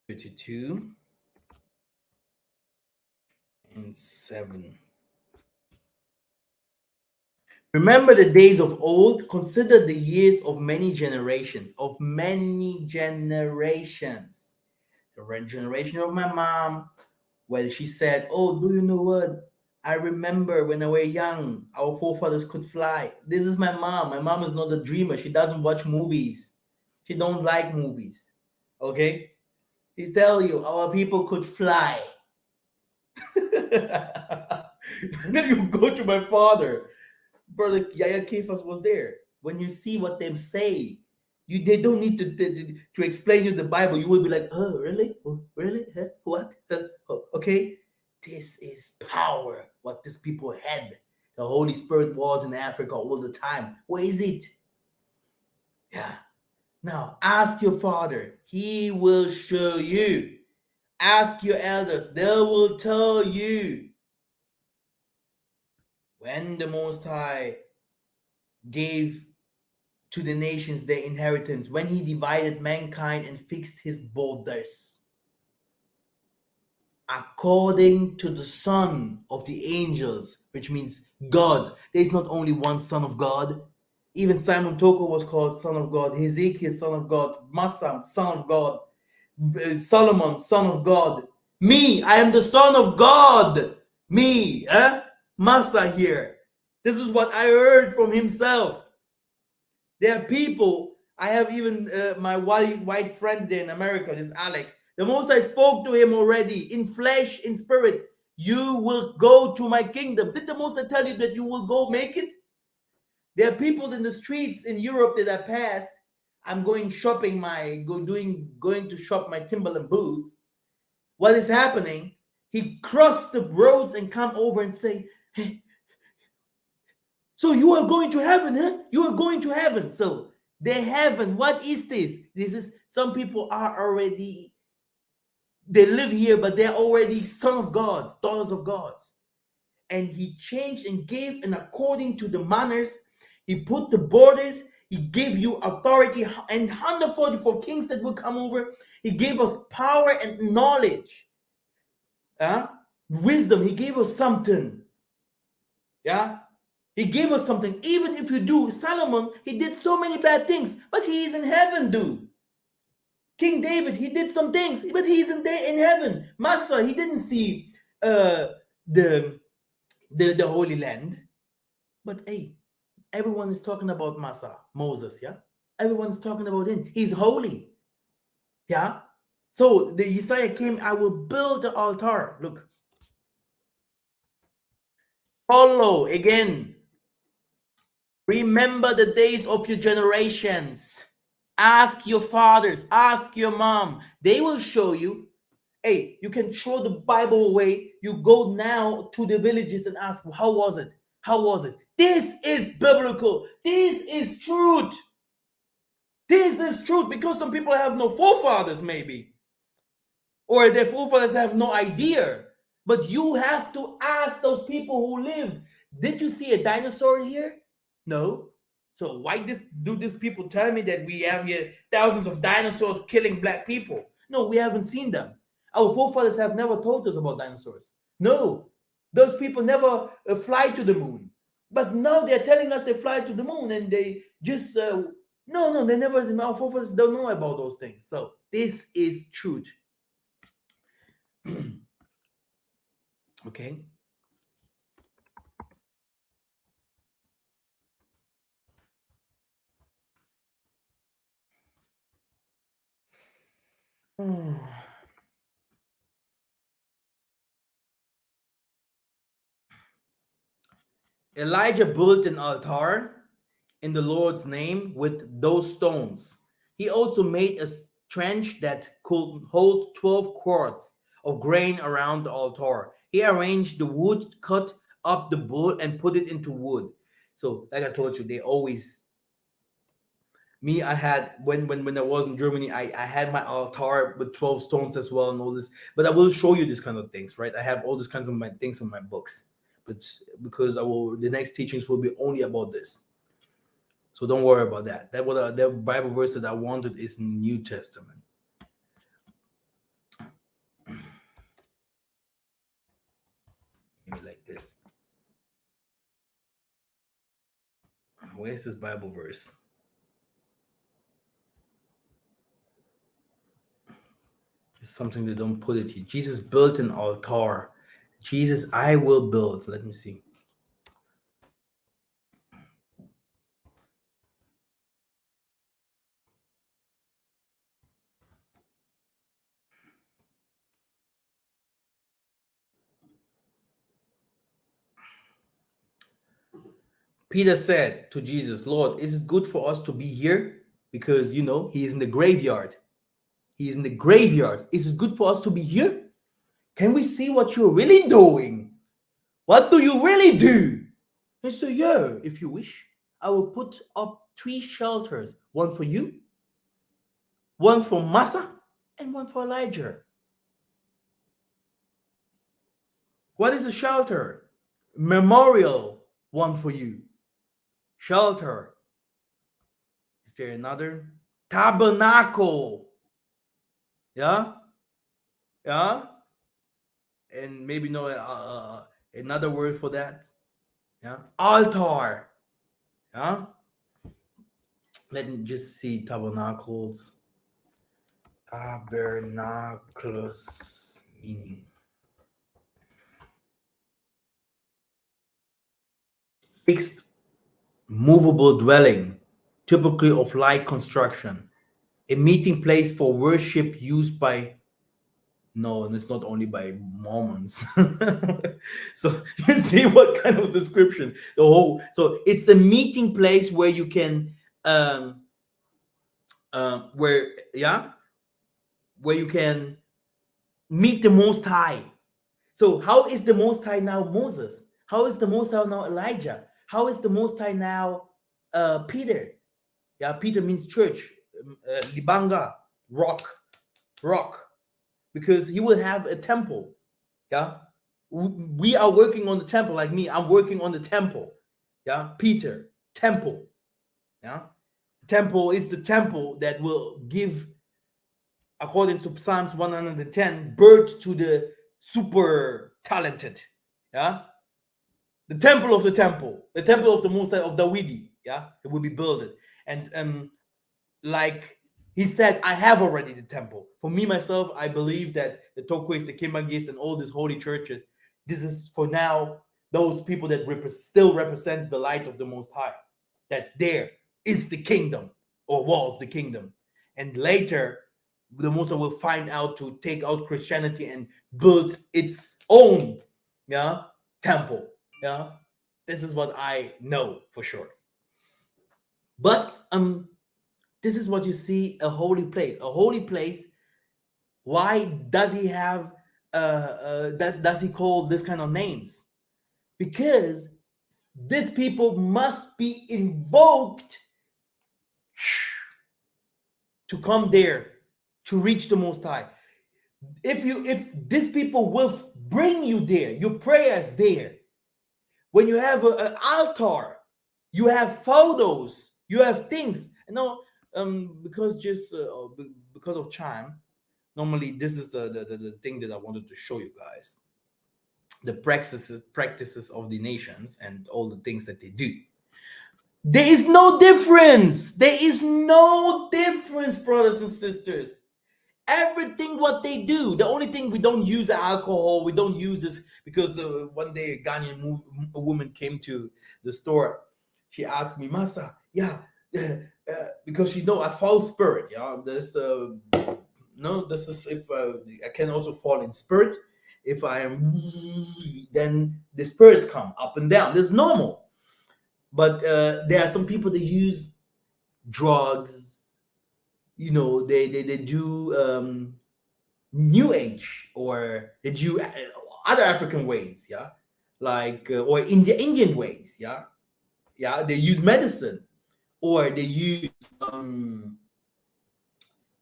32 and 7. Remember the days of old, consider the years of many generations, of many generations. The generation of my mom, well, she said, "Oh, do you know what? I remember when I were young, our forefathers could fly." This is my mom. My mom is not a dreamer. She doesn't watch movies. She don't like movies. Okay? He tell you our people could fly. Then you go to my father. Brother Yaya Kefas was there. When you see what they say, they don't need to explain you the Bible. You will be like, oh, really? Oh, really? Huh? What? Oh, okay. This is power. What these people had. The Holy Spirit was in Africa all the time. Where is it? Yeah. Now ask your father. He will show you. Ask your elders. They will tell you. When the Most High gave to the nations their inheritance, when he divided mankind and fixed his borders according to the son of the angels, which means God. There's not only one son of God. Even Simon Toko was called son of God, Hezekiah son of God, Massa son of God, Solomon son of God. Me, I am the son of God. Me, Massa here. This is what I heard from himself. There are people. I have even my white friend there in America, this Alex. The most I spoke to him already in flesh, in spirit. You will go to my kingdom. Did the most I tell you that you will go make it? There are people in the streets in Europe that I passed. I'm going shopping going to shop my Timberland boots. What is happening? He crossed the roads and come over and say, "Hey, so you are going to heaven, huh? You are going to heaven." So the heaven, what is this? This is some people are already, they live here, but they're already son of gods, daughters of gods. And he changed and gave, and according to the manners, he put the borders, he gave you authority and 144 kings that will come over. He gave us power and knowledge. Wisdom, he gave us something. Yeah. He gave us something. Even if you do, Solomon, he did so many bad things, but he is in heaven, dude. King David, he did some things, but he's in heaven. Massa, he didn't see the Holy Land. But hey, everyone is talking about Massa, Moses, yeah? Everyone is talking about him. He's holy. Yeah? So the Yesaiah came, I will build the altar. Look. Follow again. Remember the days of your generations. Ask your fathers, ask your mom. They will show you. Hey, you can throw the Bible away. You go now to the villages and ask, how was it? How was it? This is biblical. This is truth. This is truth, because some people have no forefathers, maybe. Or their forefathers have no idea. But you have to ask those people who lived. Did you see a dinosaur here? No. So why do these people tell me that we have here thousands of dinosaurs killing black people? No, we haven't seen them. Our forefathers have never told us about dinosaurs. No, those people never fly to the moon. But now they're telling us they fly to the moon, and they just no, they never. Our forefathers don't know about those things. So this is truth. Okay. Elijah built an altar in the Lord's name with those stones. He also made a trench that could hold 12 quarts of grain around the altar. He arranged the wood, cut up the bull, and put it into wood. So like I told you, they always me. I had when I was in Germany, I had my altar with 12 stones as well and all this. But I will show you these kind of things, right? I have all these kinds of my things in my books, but because I will the next teachings will be only about this. So don't worry about that. The Bible verse that I wanted is New Testament. Maybe like this. Where's this Bible verse? It's something they don't put it here. Jesus built an altar. Jesus, I will build. Let me see. Peter said to Jesus, Lord, is it good for us to be here? Because, he is in the graveyard. He is in the graveyard. Is it good for us to be here? Can we see what you're really doing? What do you really do? He said, yeah, if you wish, I will put up 3 shelters, one for you, one for Massa, and one for Elijah. What is a shelter? Memorial, one for you. Shelter. Is there another? Tabernacle. Yeah? Yeah? And maybe no another word for that. Yeah? Altar. Yeah? Let me just see tabernacles. Tabernacles meaning. Fixed, movable dwelling, typically of light construction. A meeting place for worship used by no, and it's not only by Mormons. So you see what kind of description the whole. So it's a meeting place where you can, where yeah, where you can meet the Most High. So how is the Most High now Moses? How is the Most High now Elijah? How is the Most High now Peter? Yeah, Peter means church, libanga, rock, because he will have a temple. Yeah, we are working on the temple. Like me, I'm working on the temple. Yeah, Peter, temple. Yeah, temple is the temple that will give, according to Psalms 110, birth to the super talented. Yeah, the temple of the temple, the temple of the Most High of Dawidi. Yeah, it will be built, and like he said, I have already the temple. For me myself, I believe that the Tokwe's, the Kimbangis, and all these holy churches, this is for now those people that still represents the light of the Most High. That there is the kingdom, or was the kingdom, and later the Most High will find out to take out Christianity and build its own, yeah, temple. Yeah, this is what I know for sure. But this is what you see, a holy place. A holy place. Why does he have that does he call this kind of names? Because these people must be invoked to come there, to reach the Most High. If these people will bring you there, your prayers there, when you have an altar, you have photos, you have things. Because just because of time, normally this is the thing that I wanted to show you guys, the practices of the nations and all the things that they do. There is no difference. There is no difference, brothers and sisters. Everything what they do. The only thing we don't use alcohol, we don't use this because one day a Ghanaian woman came to the store. She asked me, Masa, yeah, because she know a foul spirit. Yeah, this no, this is if I can also fall in spirit. If I am, then the spirits come up and down. This is normal. But there are some people that use drugs. They do New Age, or they do other African ways. Yeah, like or Indian ways. Yeah, Yeah, they use medicine, or they use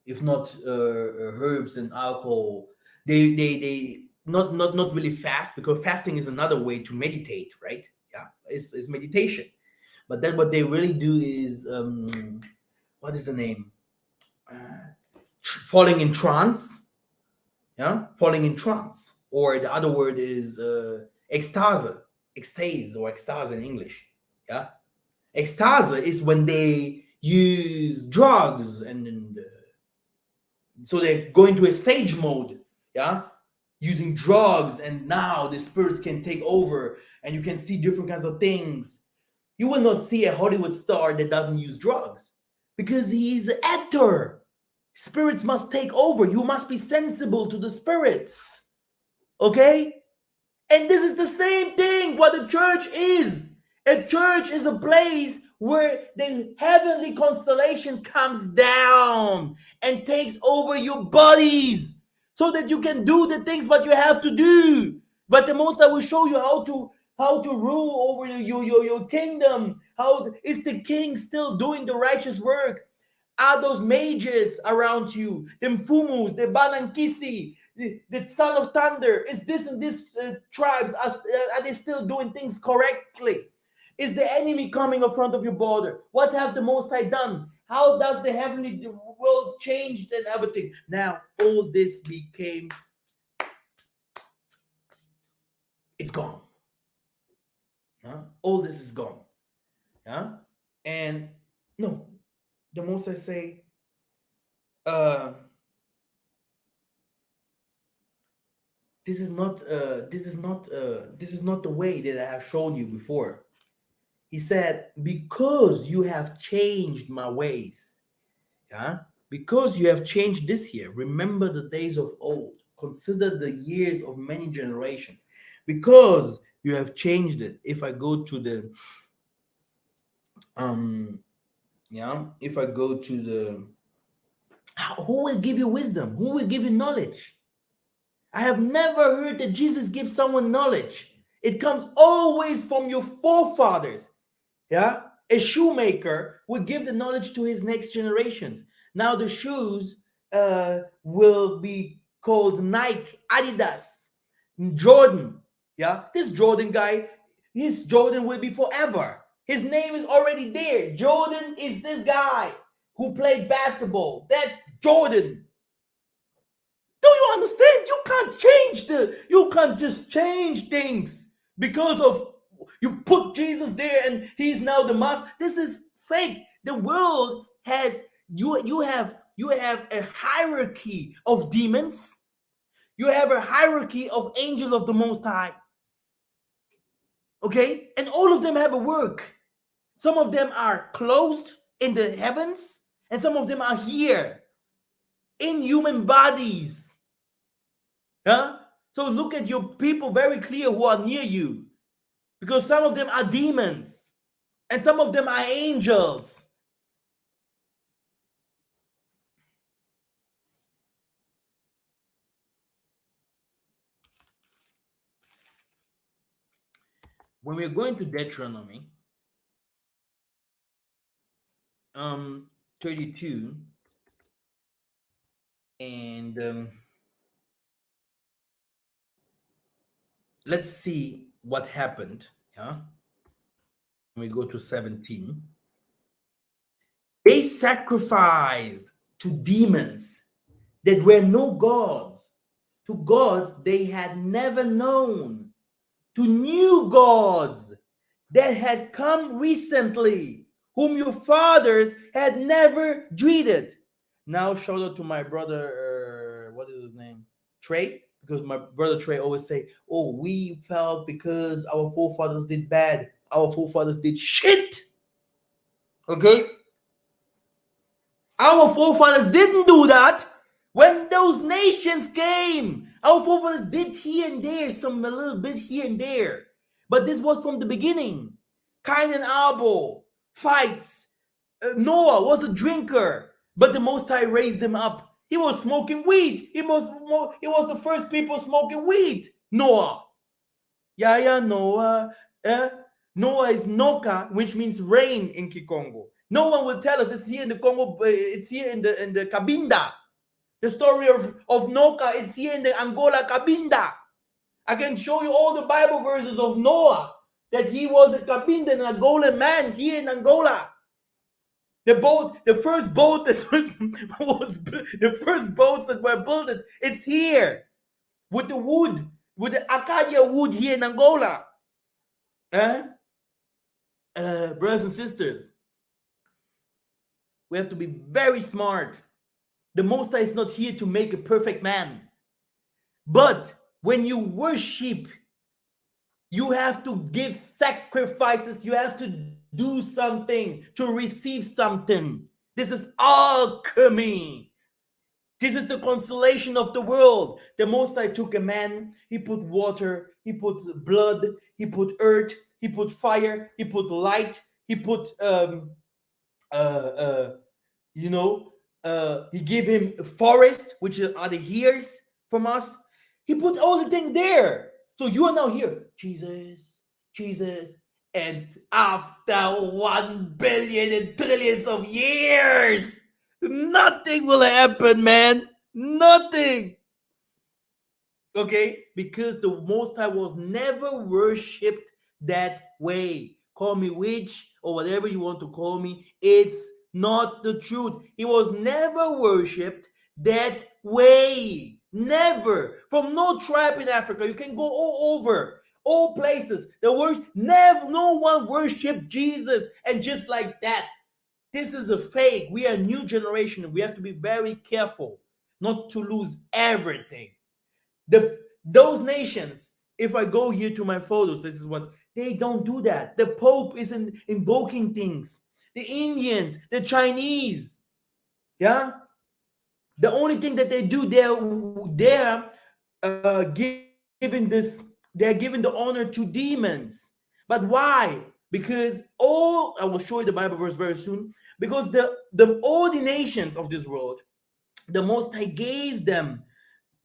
if not herbs and alcohol. They not really fast, because fasting is another way to meditate, right? Yeah, it's meditation. But then what they really do is what is the name? Falling in trance. Yeah, falling in trance, or the other word is ecstase, ecstase or ecstase in English. Yeah, ecstase is when they use drugs, and so they go into a sage mode. Yeah, using drugs, and now the spirits can take over, and you can see different kinds of things. You will not see a Hollywood star that doesn't use drugs, because he's an actor. Spirits must take over. You must be sensible to the spirits. Okay? And this is the same thing what the church is. A church is a place where the heavenly constellation comes down and takes over your bodies, so that you can do the things what you have to do. But the most I will show you how to rule over your kingdom. How is the king still doing the righteous work? Are those mages around you, the Mfumus, the Banankisi, the son of thunder? Is this and this tribes, are they still doing things correctly? Is the enemy coming in front of your border? What have the Most High done? How does the heavenly world change and everything? Now all this became, it's gone. All this is gone. Yeah, and no, the Most High say, uh, this is not the way that I have shown you before. He said, because you have changed my ways, yeah, because you have changed this year, remember the days of old, consider the years of many generations, because you have changed it. If I go to the um yeah, if I go to the, who will give you wisdom, who will give you knowledge? I have never heard that Jesus gives someone knowledge. It comes always from your forefathers. Yeah, a shoemaker would give the knowledge to his next generations. Now the shoes will be called Nike, Adidas, Jordan. Yeah, this Jordan guy, his Jordan will be forever. His name is already there. Jordan is this guy who played basketball. That's Jordan. Do you understand? You can't just change things because of, you put Jesus there and he's now the master. This is fake. The world has, you have a hierarchy of demons. You have a hierarchy of angels of the Most High. Okay? And all of them have a work. Some of them are closed in the heavens, and some of them are here in human bodies. Huh? So look at your people very clear who are near you, because some of them are demons and some of them are angels. When we're going to Deuteronomy 32, and let's see what happened. Yeah, when we go to 17, they sacrificed to demons that were no gods, to gods they had never known, to new gods that had come recently, whom your fathers had never dreaded. Now, shout out to my brother, what is his name? Trey, because my brother Trey always say, "Oh, we felt because our forefathers did bad, our forefathers did shit." Okay, our forefathers didn't do that. When those nations came, our forefathers did here and there, some a little bit here and there. But this was from the beginning. Cain and Abel, fights. Noah was a drinker, but the Most High raised him up. He was smoking weed. He was the first people smoking weed. Noah. Yeah, Noah. Noah is Noka, which means rain in Kikongo. No one will tell us it's here in the Congo, it's here in the Cabinda. The story of Noka is here in the Angola Cabinda. I can show you all the Bible verses of Noah, that he was a Cabinda, an Angolan man here in Angola. The first boat that was the first boats that were built, it's here with the wood, with the acacia wood here in Angola. Brothers and sisters, we have to be very smart. The Most High is not here to make a perfect man. But when you worship, you have to give sacrifices. You have to do something to receive something. This is alchemy. This is the consolation of the world. The Most High took a man, he put water, he put blood, he put earth, he put fire, he put light, he put he gave him a forest, which are the years from us. He put all the things there. So you are now here, Jesus, Jesus, and after 1 billion and trillions of years, nothing will happen, man. Nothing. Okay? Because the Most High was never worshipped that way. Call me witch or whatever you want to call me. It's not the truth. He was never worshipped that way. Never. From no tribe in Africa. You can go all over, all places. No one worshipped Jesus. And just like that, this is a fake. We are a new generation. We have to be very careful not to lose everything. Those nations, if I go here to my photos, this is what they don't do. That the Pope isn't invoking things. The Indians, the Chinese, yeah, the only thing that they do, they're they're giving the honor to demons. But why? Because I will show you the Bible verse very soon. Because all the nations of this world, the Most High gave them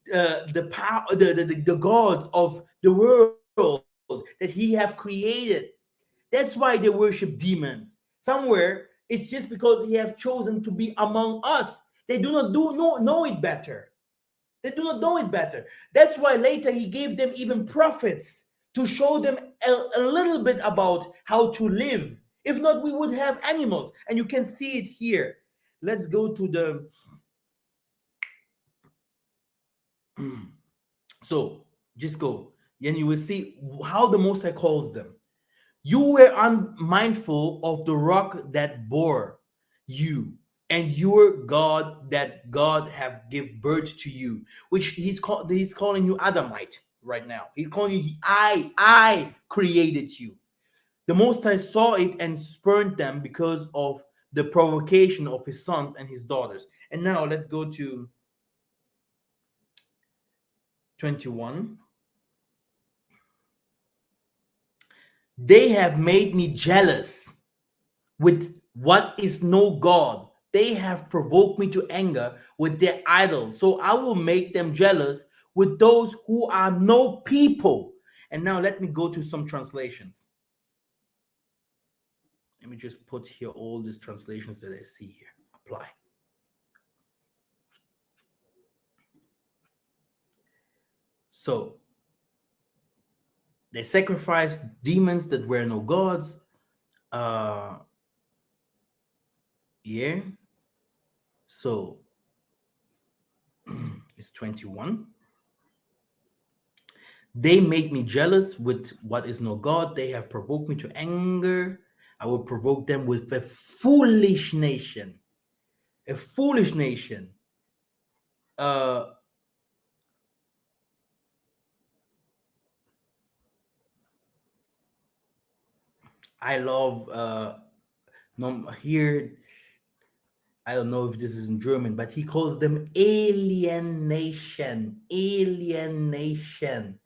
the power, the gods of the world that he have created. That's why they worship demons. Somewhere it's just because he have chosen to be among us. They do not know it better. They do not know it better. That's why later he gave them even prophets to show them a little bit about how to live. If not, we would have animals. And you can see it here. Let's go to the so just go. And you will see how the Most High calls them. You were unmindful of the rock that bore you, and your God that God have give birth to you, which he's calling you Adamite right now. He's calling you I created you. The Most High saw it and spurned them because of the provocation of his sons and his daughters. And now let's go to 21. They have made me jealous with what is no God. They have provoked me to anger with their idols. So I will make them jealous with those who are no people. And now let me go to some translations. Let me just put here all these translations that I see here. Apply. So they sacrificed demons that were no gods. Yeah. So it's 21. They make me jealous with what is no God. They have provoked me to anger. I will provoke them with a foolish nation. A foolish nation. I love here. I don't know if this is in German, but he calls them alienation. Alienation.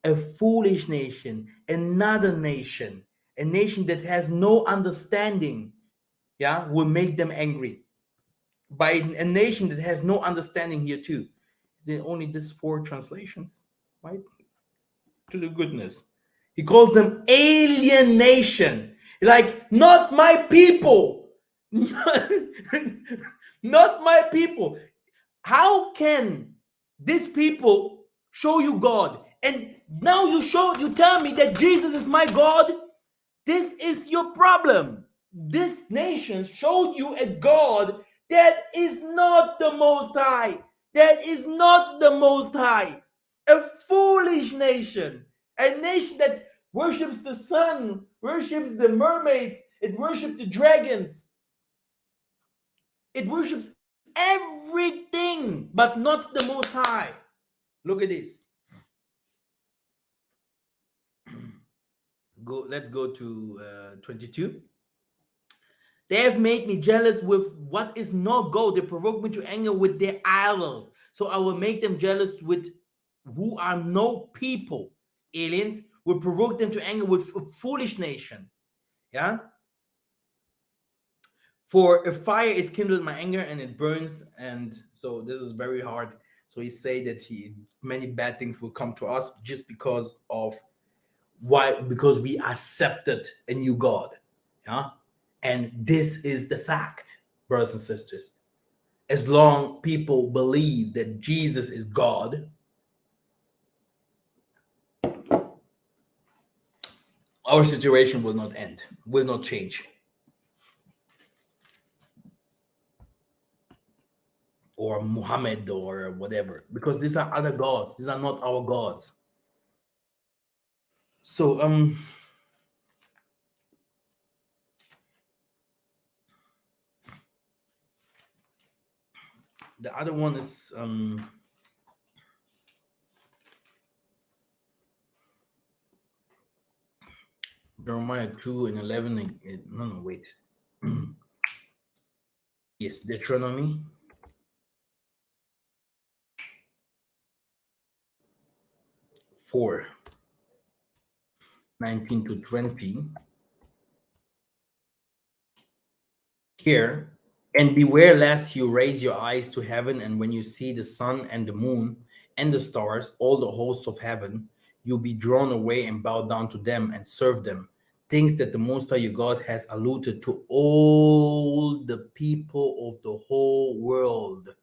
A foolish nation, another nation, a nation that has no understanding, yeah, will make them angry. By a nation that has no understanding here too. Is there only this 4 translations, right? To the goodness. He calls them alienation. Like, not my people. Not my people. How can these people show you God? And now you tell me that Jesus is my God? This is your problem. This nation showed you a God that is not the Most High. That is not the Most High. A foolish nation. A nation that worships the sun, worships the mermaids, it worships the dragons, it worships everything, but not the Most High. Look at this. Let's go to 22. They have made me jealous with what is not gold. They provoke me to anger with their idols. So I will make them jealous with who are no people. Aliens will provoke them to anger with a foolish nation. Yeah. For a fire is kindled in my anger and it burns. And so this is very hard. So he say that many bad things will come to us just because of why? Because we accepted a new God. Yeah. And this is the fact, brothers and sisters. As long people believe that Jesus is God, our situation will not end, will not change. Or Muhammad or whatever, because these are other gods. These are not our gods. So the other one is Jeremiah 2 and 11. No, wait. Yes, Deuteronomy 4, 19 to 20. Here, and beware lest you raise your eyes to heaven, and when you see the sun and the moon and the stars, all the hosts of heaven, you'll be drawn away and bow down to them and serve them. Things that the Most High your God has allotted to all the people of the whole world.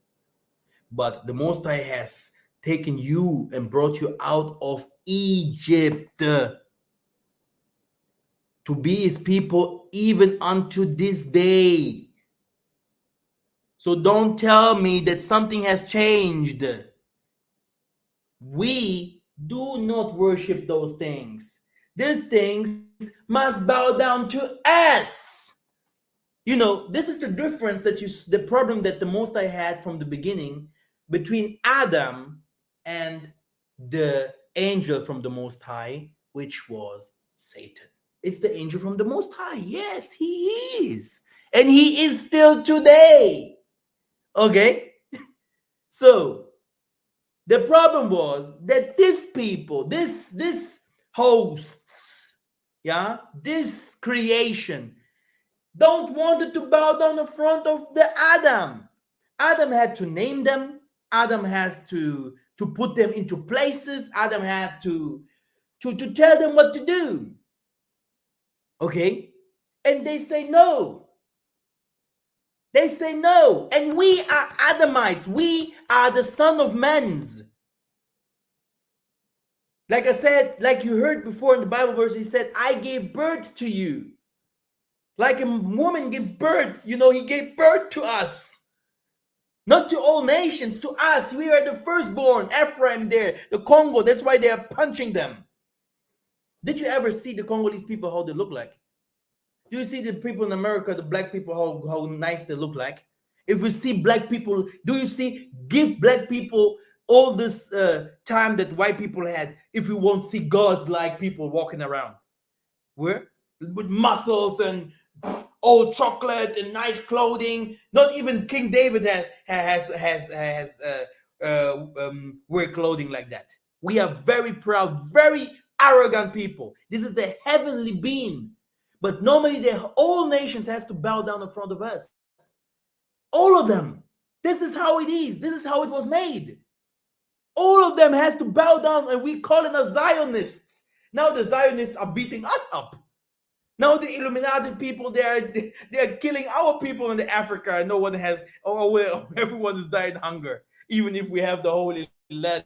But the Most High has taken you and brought you out of Egypt to be his people even unto this day. So don't tell me that something has changed. We do not worship those things. These things must bow down to us. You know, this is the difference the problem that the Most High had from the beginning between Adam and the angel from the Most High, which was Satan. It's the angel from the Most High. Yes, he is. And he is still today. Okay? So the problem was that these people, this hosts, yeah, this creation, don't wanted to bow down in front of the Adam. Adam had to name them. Adam has to put them into places. Adam had to tell them what to do. Okay? And they say no. They say no. And we are Adamites. We are the son of men's. Like I said, like you heard before in the Bible verse, he said, I gave birth to you. Like a woman gives birth, he gave birth to us. Not to all nations, to us. We are the firstborn. Ephraim there, the Congo. That's why they are punching them. Did you ever see the Congolese people, how they look like? Do you see the people in America, the black people, how nice they look like? If we see black people, do you see, give black people all this time that white people had, if we won't see gods like people walking around? Where? With muscles and all chocolate and nice clothing. Not even King David has wear clothing like that. We are very proud, very arrogant people. This is the heavenly being. But normally all nations has to bow down in front of us. All of them. This is how it is. This is how it was made. All of them has to bow down, and we call it as Zionists. Now the Zionists are beating us up. Now the Illuminati people, they are killing our people in the Africa, and no one has, or well, everyone is dying hunger. Even if we have the Holy Land,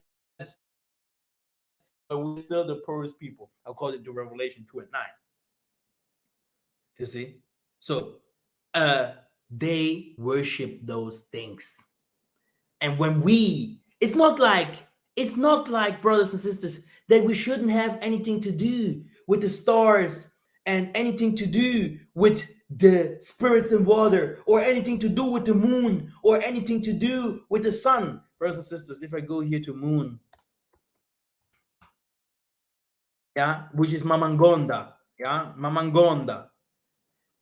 but we're still the poorest people, according to Revelation 2 and 9. You see, so they worship those things. And when we, it's not like brothers and sisters, that we shouldn't have anything to do with the stars, and anything to do with the spirits in water, or anything to do with the moon, or anything to do with the sun. Brothers and sisters, if I go here to moon, yeah, which is Mamangonda, yeah, Mamangonda.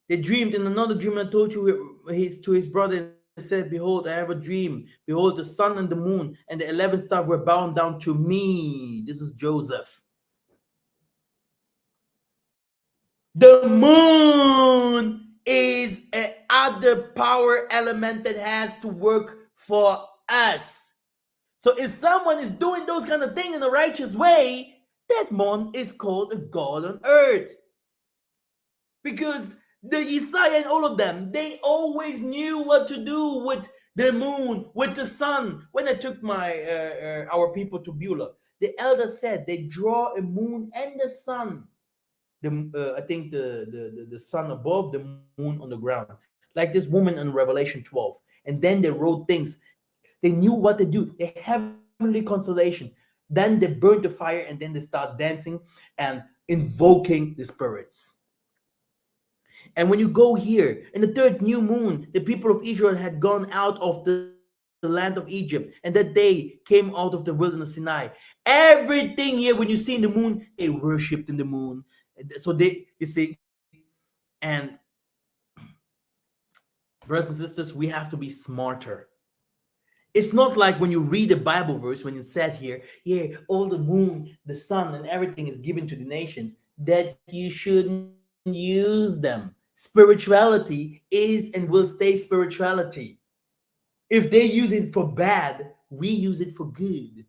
They dreamed in another dream, and told you to his brother, and said, "Behold, I have a dream. Behold, the sun and the moon and the 11 stars were bound down to me." This is Joseph. The moon is a other power element that has to work for us. So if someone is doing those kind of things in a righteous way, that one is called a god on earth. Because the Yesaya and all of them, they always knew what to do with the moon, with the sun. When I took my our people to Beulah, the elder said they draw a moon and the sun. I think the sun above, the moon on the ground, like this woman in Revelation 12. And then they wrote things. They knew what to do. The heavenly constellation. Then they burned the fire, and then they start dancing and invoking the spirits. And when you go here, in the third new moon, the people of Israel had gone out of the land of Egypt, and that day came out of the wilderness Sinai. Everything here, when you see in the moon, they worshipped in the moon. So you see, and brothers and sisters, we have to be smarter. It's not like when you read the Bible verse, when it said here, yeah, all the moon, the sun, and everything is given to the nations, that you shouldn't use them. Spirituality is and will stay spirituality. If they use it for bad, we use it for good.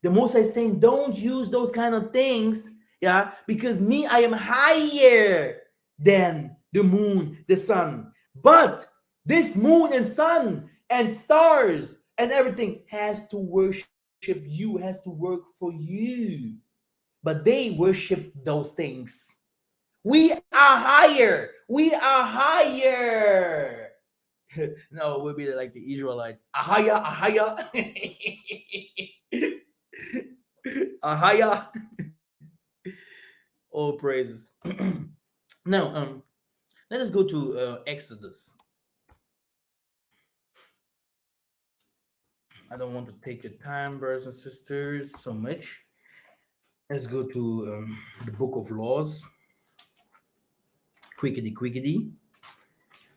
The Most High is saying, don't use those kind of things, yeah, because me, I am higher than the moon, the sun. But this moon and sun and stars and everything has to worship you, has to work for you. But they worship those things. We are higher. We are higher. No, we'll be like the Israelites. Ahaya, ahaya. Ahaya. All praises. Now, let us go to Exodus. I don't want to take your time, brothers and sisters, so much. Let's go to the book of laws. Quickity, quickity.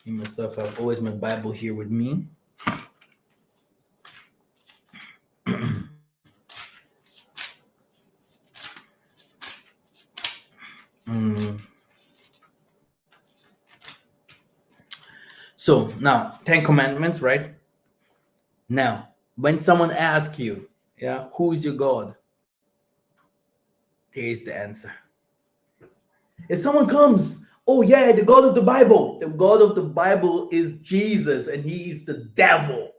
Me myself, I've always my Bible here with me. Mm. So now, Ten Commandments, right? Now, when someone asks you, yeah, who is your God? There is the answer. If someone comes, oh yeah, the God of the Bible. The God of the Bible is Jesus, and he is the devil.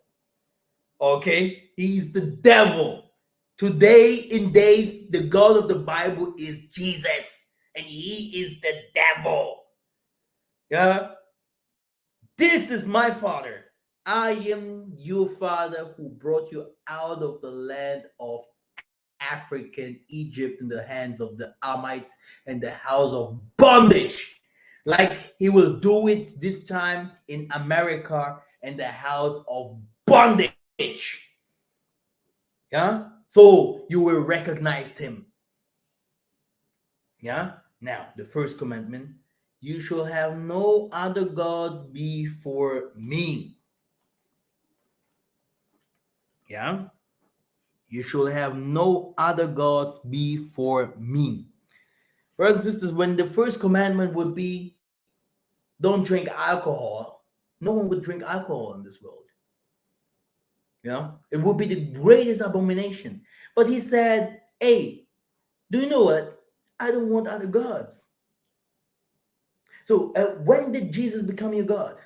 Okay? He's the devil. Today in days, the God of the Bible is Jesus, and he is the devil. Yeah? This is my father. I am your father who brought you out of the land of African Egypt in the hands of the Amites and the house of bondage. Like he will do it this time in America in the house of bondage. Yeah? So you will recognize him. Yeah? Now, the first commandment, you shall have no other gods before me. Yeah? You shall have no other gods before me. Brothers and sisters, when the first commandment would be, don't drink alcohol, no one would drink alcohol in this world. You know, it would be the greatest abomination. But he said, hey, Do you know what? I don't want other gods. So when did Jesus become your God?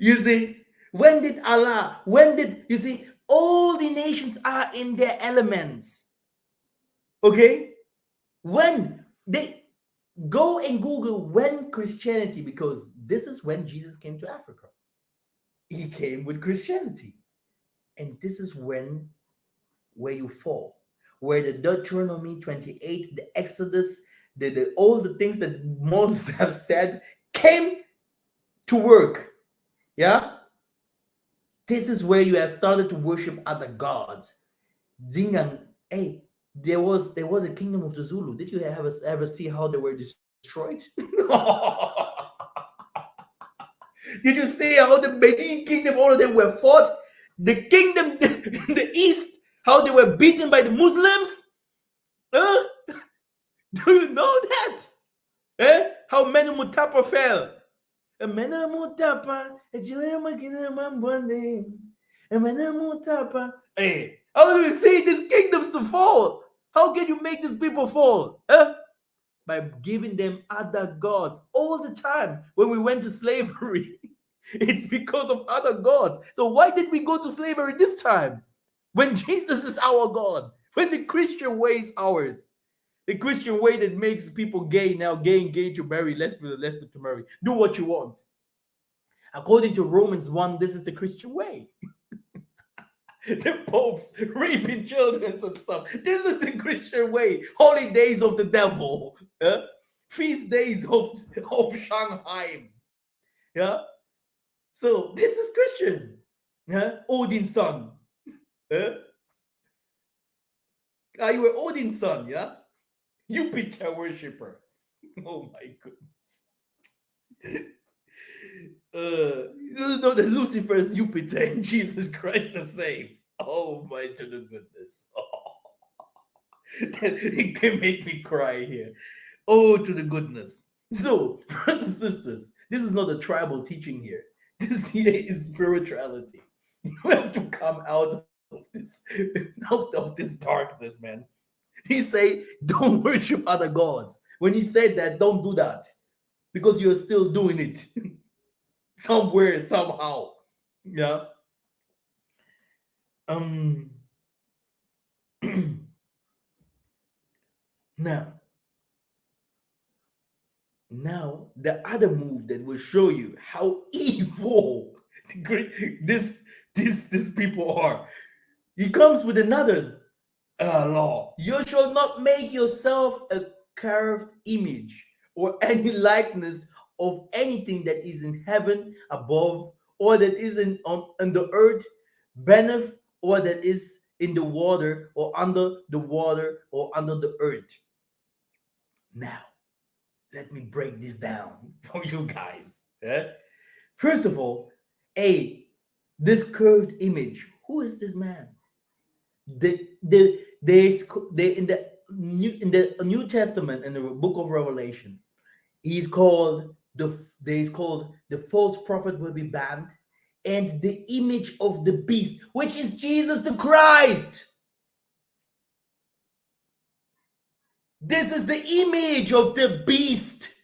You see, when did Allah, when did, you see, all the nations are in their elements. Okay? When they go and Google when Christianity, because this is when Jesus came to Africa. He came with Christianity. And this is when where you fall. Where the Deuteronomy 28, the Exodus, the all the things that Moses have said came to work. Yeah? This is where you have started to worship other gods. Zingan, hey, there was a kingdom of the Zulu. Did you ever see how they were destroyed? Did you see how the Benin kingdom, all of them were fought? The kingdom in the east, how they were beaten by the Muslims? Huh? Do you know that? Eh? How Menu Mutapa fell? Menu Mutapa, hey, how do you see these kingdoms to fall? How can you make these people fall? Huh? By giving them other gods all the time. When we went to slavery, it's because of other gods. So why did we go to slavery this time? When Jesus is our God, when the Christian way is ours. The Christian way that makes people gay now, gay to marry, lesbian to marry. Do what you want. According to Romans 1, this is the Christian way. The popes raping children and stuff. This is the Christian way. Holy days of the devil. Feast days of Shanghai. Yeah. So this is Christian. Yeah. Odin's son. Are you an Odin's son? Yeah. Jupiter worshiper. Oh my goodness. You know that Lucifer is Jupiter and Jesus Christ the same. Oh my to the goodness. It can make me cry here. Oh, to the goodness. So, brothers and sisters, this is not a tribal teaching here. This here is spirituality. You have to come out of this darkness, man. He say, don't worship other gods. When he said that, don't do that. Because you're still doing it. Somewhere, somehow. Yeah. Um now Now, the other move that will show you how evil these people are. He comes with another law. You shall not make yourself a carved image or any likeness of anything that is in heaven above, or that is on the earth beneath, or that is in the water, or under the water, or under the earth. Now, let me break this down for you guys. Yeah? First of all, this curved image. Who is this man? In the New Testament, in the book of Revelation, he's called the false prophet will be banned, and the image of the beast, which is Jesus the Christ. This is the image of the beast.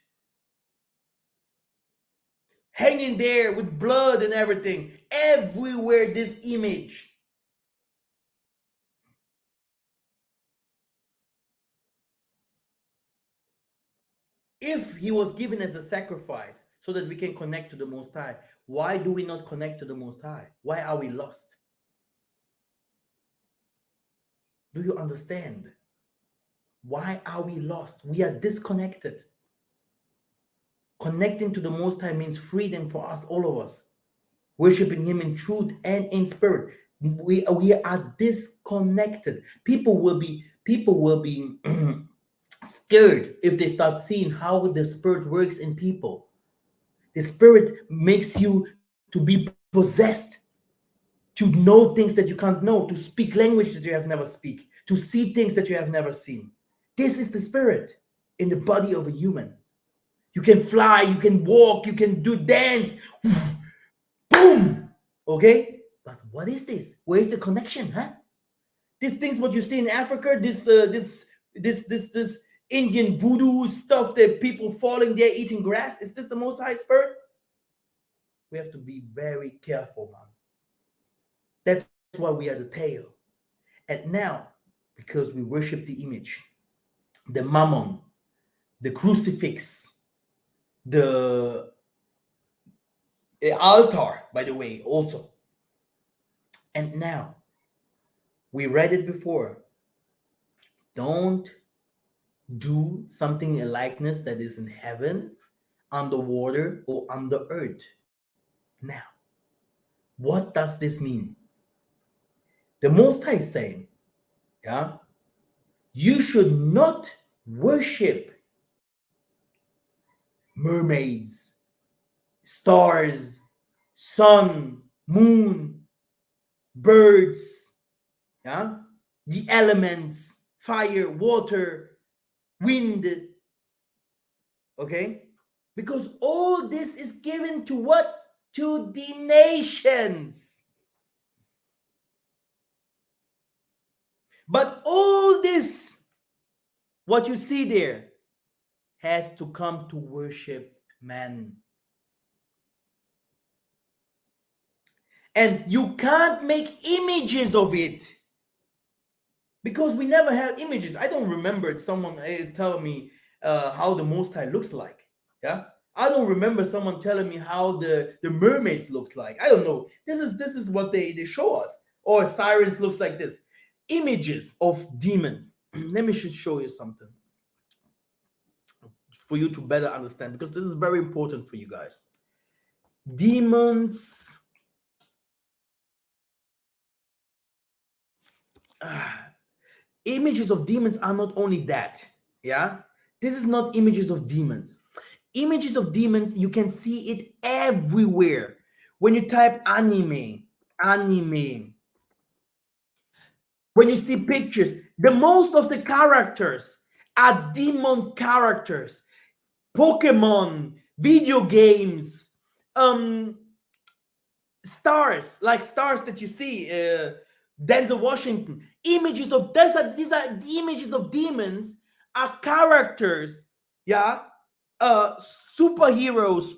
Hanging there with blood and everything. Everywhere, this image. If he was given as a sacrifice so that we can connect to the Most High, why do we not connect to the Most High? Why are we lost? Do you understand? Why are we lost? We are disconnected. Connecting to the Most High means freedom for us, all of us. Worshiping Him in truth and in spirit. We are disconnected. People will be scared if they start seeing how the spirit works in people. The spirit makes you to be possessed, to know things that you can't know, to speak language that you have never speak, to see things that you have never seen. This is the spirit in the body of a human. You can fly, you can walk, you can do dance. Boom. Okay? But what is this? Where's the connection, huh? These things, what you see in Africa, this Indian voodoo stuff that people falling there eating grass, is this the Most High Spirit? We have to be very careful, man. That's why we are the tail. And now, because we worship the image, the mammon, the crucifix, the altar, by the way, also. And now, we read it before. Don't do something a likeness that is in heaven, underwater, or under earth. Now, what does this mean? The Most High is saying, yeah, you should not worship mermaids, stars, sun, moon, birds, yeah, the elements, fire, water, wind, okay? Because all this is given to what? To the nations. But all this, what you see there, has to come to worship man. And you can't make images of it because we never have images. I don't remember someone telling me how the Most High looks like. Yeah, I don't remember someone telling me how the mermaids looked like. I don't know. This is what they show us. Or sirens looks like this. Images of demons. Let me just show you something for you to better understand, because this is very important for you guys. Demons. Images of demons are not only that. Yeah, this is not images of demons. Images of demons, you can see it everywhere. When you type anime, when you see pictures, the most of the characters are demon characters. Pokemon, video games, stars, like stars that you see, Denzel Washington. These are the images of demons, are characters, yeah, superheroes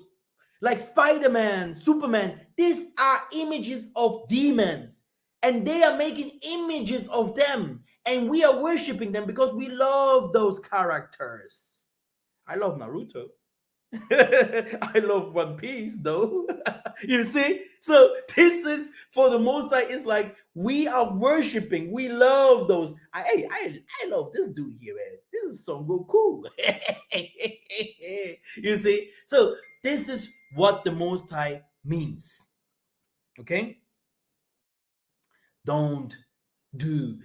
like Spider-Man, Superman. These are images of demons, and they are making images of them, and we are worshiping them because we love those characters. I love Naruto. I love One Piece though. You see? So this is for the Most High. It's like we are worshiping. We love those. I love this dude here, man. This is Son Goku. You see? So this is what the Most High means. Okay? Don't do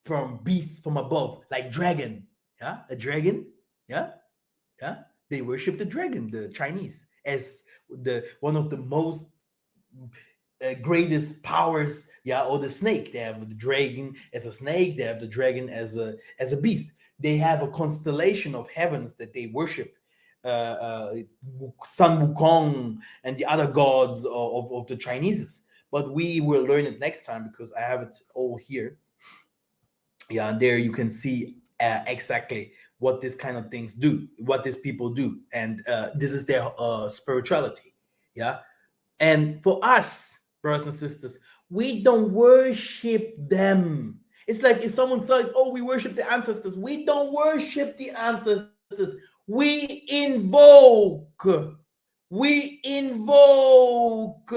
from beasts from above, like dragon. Yeah, a dragon. Yeah, yeah. They worship the dragon, the Chinese, as the one of the most greatest powers. Yeah, or the snake. They have the dragon as a snake. They have the dragon as a beast. They have a constellation of heavens that they worship. Sun Wukong and the other gods of the Chinese. But we will learn it next time because I have it all here. Yeah, and there you can see exactly what these kind of things do, what these people do, and this is their spirituality. Yeah, and for us, brothers and sisters, we don't worship them. It's like if someone says, "Oh, we worship the ancestors." We don't worship the ancestors. We invoke. We invoke.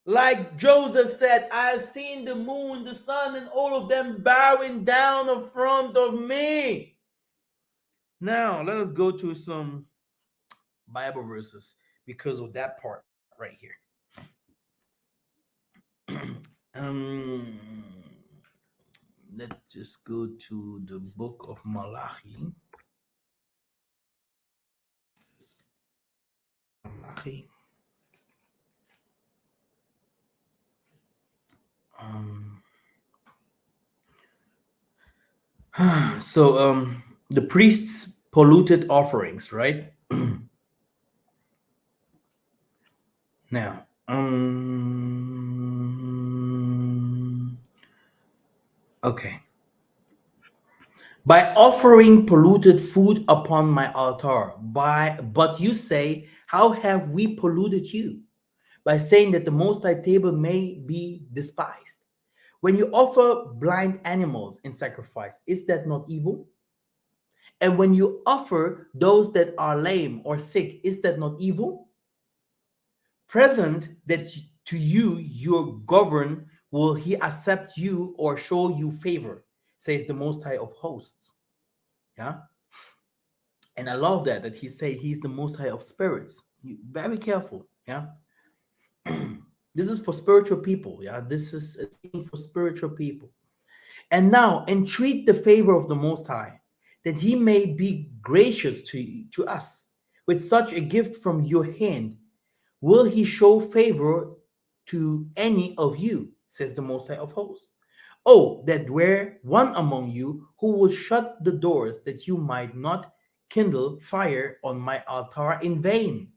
Like Joseph said, I have seen the moon, the sun, and all of them bowing down in front of me. Now, let us go to some Bible verses because of that part right here. um, let's just go to the book of Malachi. Malachi. Um, the priests polluted offerings, right? Now, by offering polluted food upon my altar. But you say, how have we polluted you? By saying that the Most High table may be despised. When you offer blind animals in sacrifice, is that not evil? And when you offer those that are lame or sick, is that not evil? Present that to you your govern, will he accept you or show you favor, says the Most High of hosts. Yeah. And I love that he say he's the Most High of spirits. Very careful. Yeah. This is for spiritual people. Yeah. This is a teaching for spiritual people. And now entreat the favor of the Most High, that he may be gracious to us. With such a gift from your hand, will he show favor to any of you, says the Most High of hosts. Oh, that were one among you who would shut the doors, that you might not kindle fire on my altar in vain.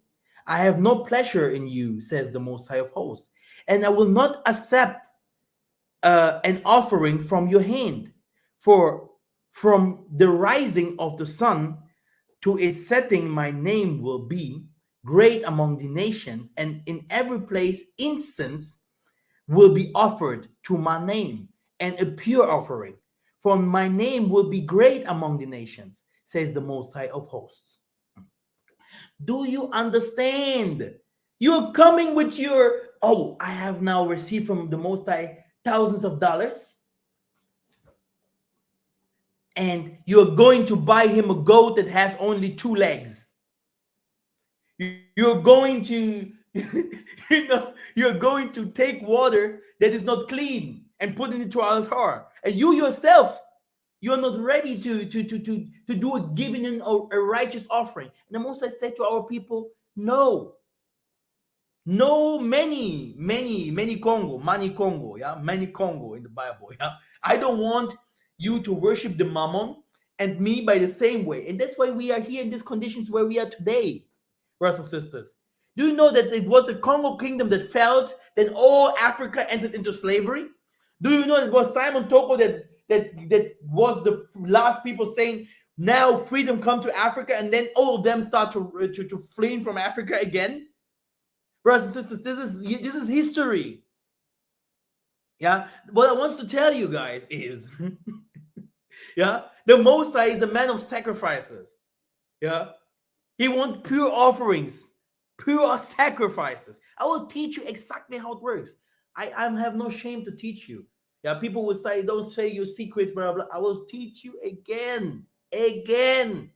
I have no pleasure in you, says the Most High of hosts, and I will not accept an offering from your hand. For from the rising of the sun to its setting, my name will be great among the nations, and in every place incense will be offered to my name, and a pure offering. For my name will be great among the nations, says the Most High of hosts. Do you understand? You're coming with your, oh, I have now received from the Most High thousands of dollars, and you're going to buy him a goat that has only two legs. You're going to, you're going to take water that is not clean and put it into an altar, and you yourself, you're not ready to do a giving in a righteous offering. And the Most I said to our people, no, no, many Congo, many Congo, yeah, many Congo in the Bible, yeah. I don't want you to worship the mammon and me by the same way, and that's why we are here in these conditions where we are today, brothers and sisters. Do you know that it was the Congo kingdom that fell, then all Africa entered into slavery? Do you know it was Simon Toko that was the last people saying, now freedom come to Africa, and then all of them start to fleeing from Africa again? Brothers and sisters, this is history. Yeah. What I want to tell you guys is, yeah, the Most High is a man of sacrifices. Yeah. He wants pure offerings, pure sacrifices. I will teach you exactly how it works. I have no shame to teach you. Yeah, people will say, don't say your secrets, blah, blah, blah. I will teach you again. Again.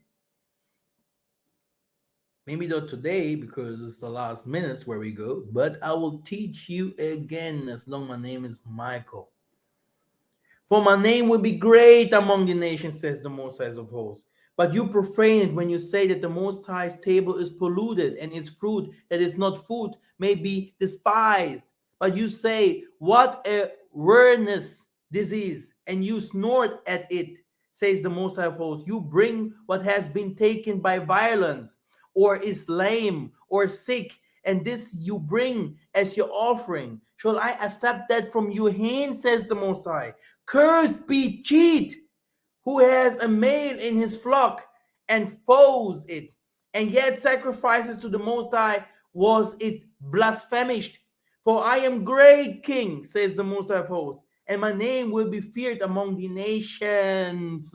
Maybe not today because it's the last minutes where we go, but I will teach you again as long as my name is Michael. For my name will be great among the nations, says the Most High of hosts. But you profane it when you say that the Most High's table is polluted, and its fruit that is not food may be despised. But you say, what a weariness this is, and you snort at it, says the Most High of hosts. You bring what has been taken by violence, or is lame, or sick, and this you bring as your offering. Shall I accept that from your hand, says the Most High? Cursed be cheat, who has a male in his flock and foes it, and yet sacrifices to the Most High. Was it blasphemed? For I am great king, says the Most High of hosts, and my name will be feared among the nations.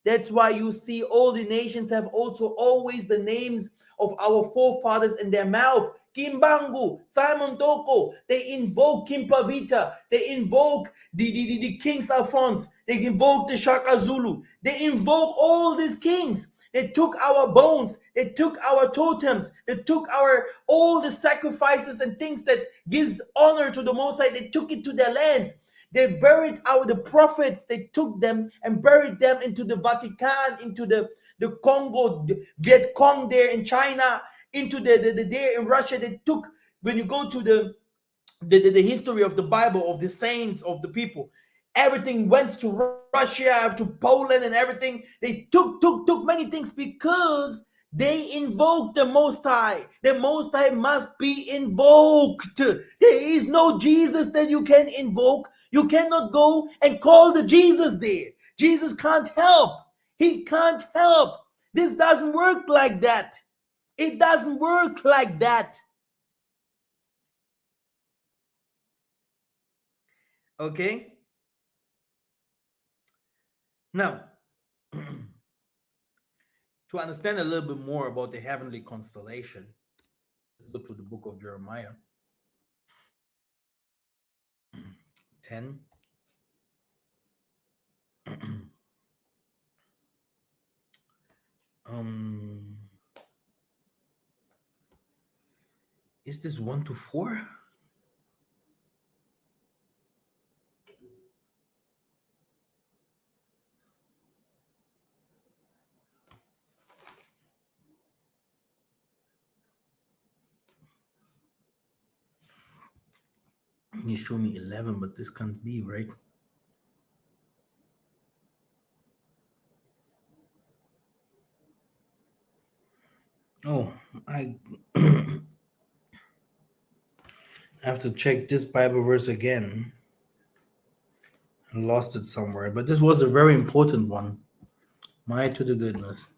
That's why you see all the nations have also always the names of our forefathers in their mouth. Kimbangu, Simon Toko, they invoke Kimpavita, they invoke the Kings Alphonse, they invoke the Shaka Zulu, they invoke all these kings. They took our bones, they took our totems, they took our all the sacrifices and things that gives honor to the Most High, they took it to their lands. They buried the prophets. They took them and buried them into the Vatican, into the Congo, the Viet Cong there in China, into the there in Russia. They took, when you go to the history of the Bible, of the saints, of the people, everything went to Russia, to Poland and everything. They took many things because they invoked the Most High. The Most High must be invoked. There is no Jesus that you can invoke. You cannot go and call the Jesus there. Jesus can't help. He can't help. This doesn't work like that. It doesn't work like that. Okay? Now, to understand a little bit more about the heavenly constellation, let's look to the book of Jeremiah 10. um, is this 1 to 4? You show me 11, but this can't be, right? Oh, I have to check this Bible verse again. I lost it somewhere, but this was a very important one. My to the goodness.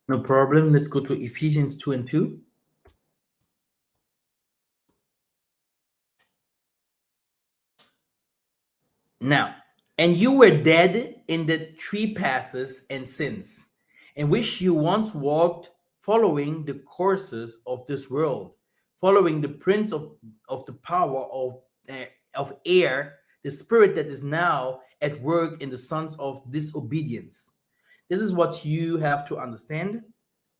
No problem. Let's go to Ephesians 2 and 2. Now, and you were dead in the trespasses and sins, in which you once walked, following the courses of this world, following the prince of the power of air, the spirit that is now at work in the sons of disobedience. This is what you have to understand.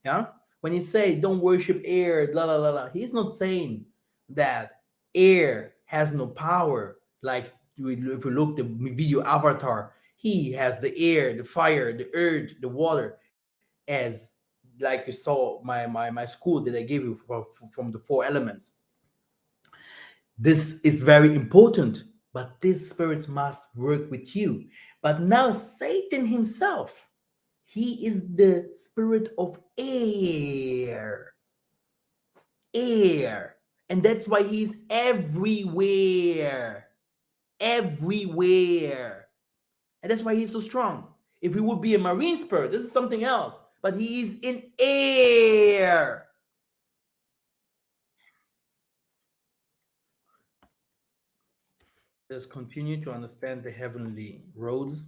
Yeah. When he say don't worship air, la la la la, he's not saying that air has no power. Like if you look the video Avatar, he has the air, the fire, the earth, the water, as like you saw my school that I gave you from the four elements. This is very important, but these spirits must work with you. But now Satan himself, he is the spirit of air. Air. And that's why he's everywhere. Everywhere. And that's why he's so strong. If he would be a marine spirit, this is something else. But he is in air. Let's continue to understand the heavenly roads.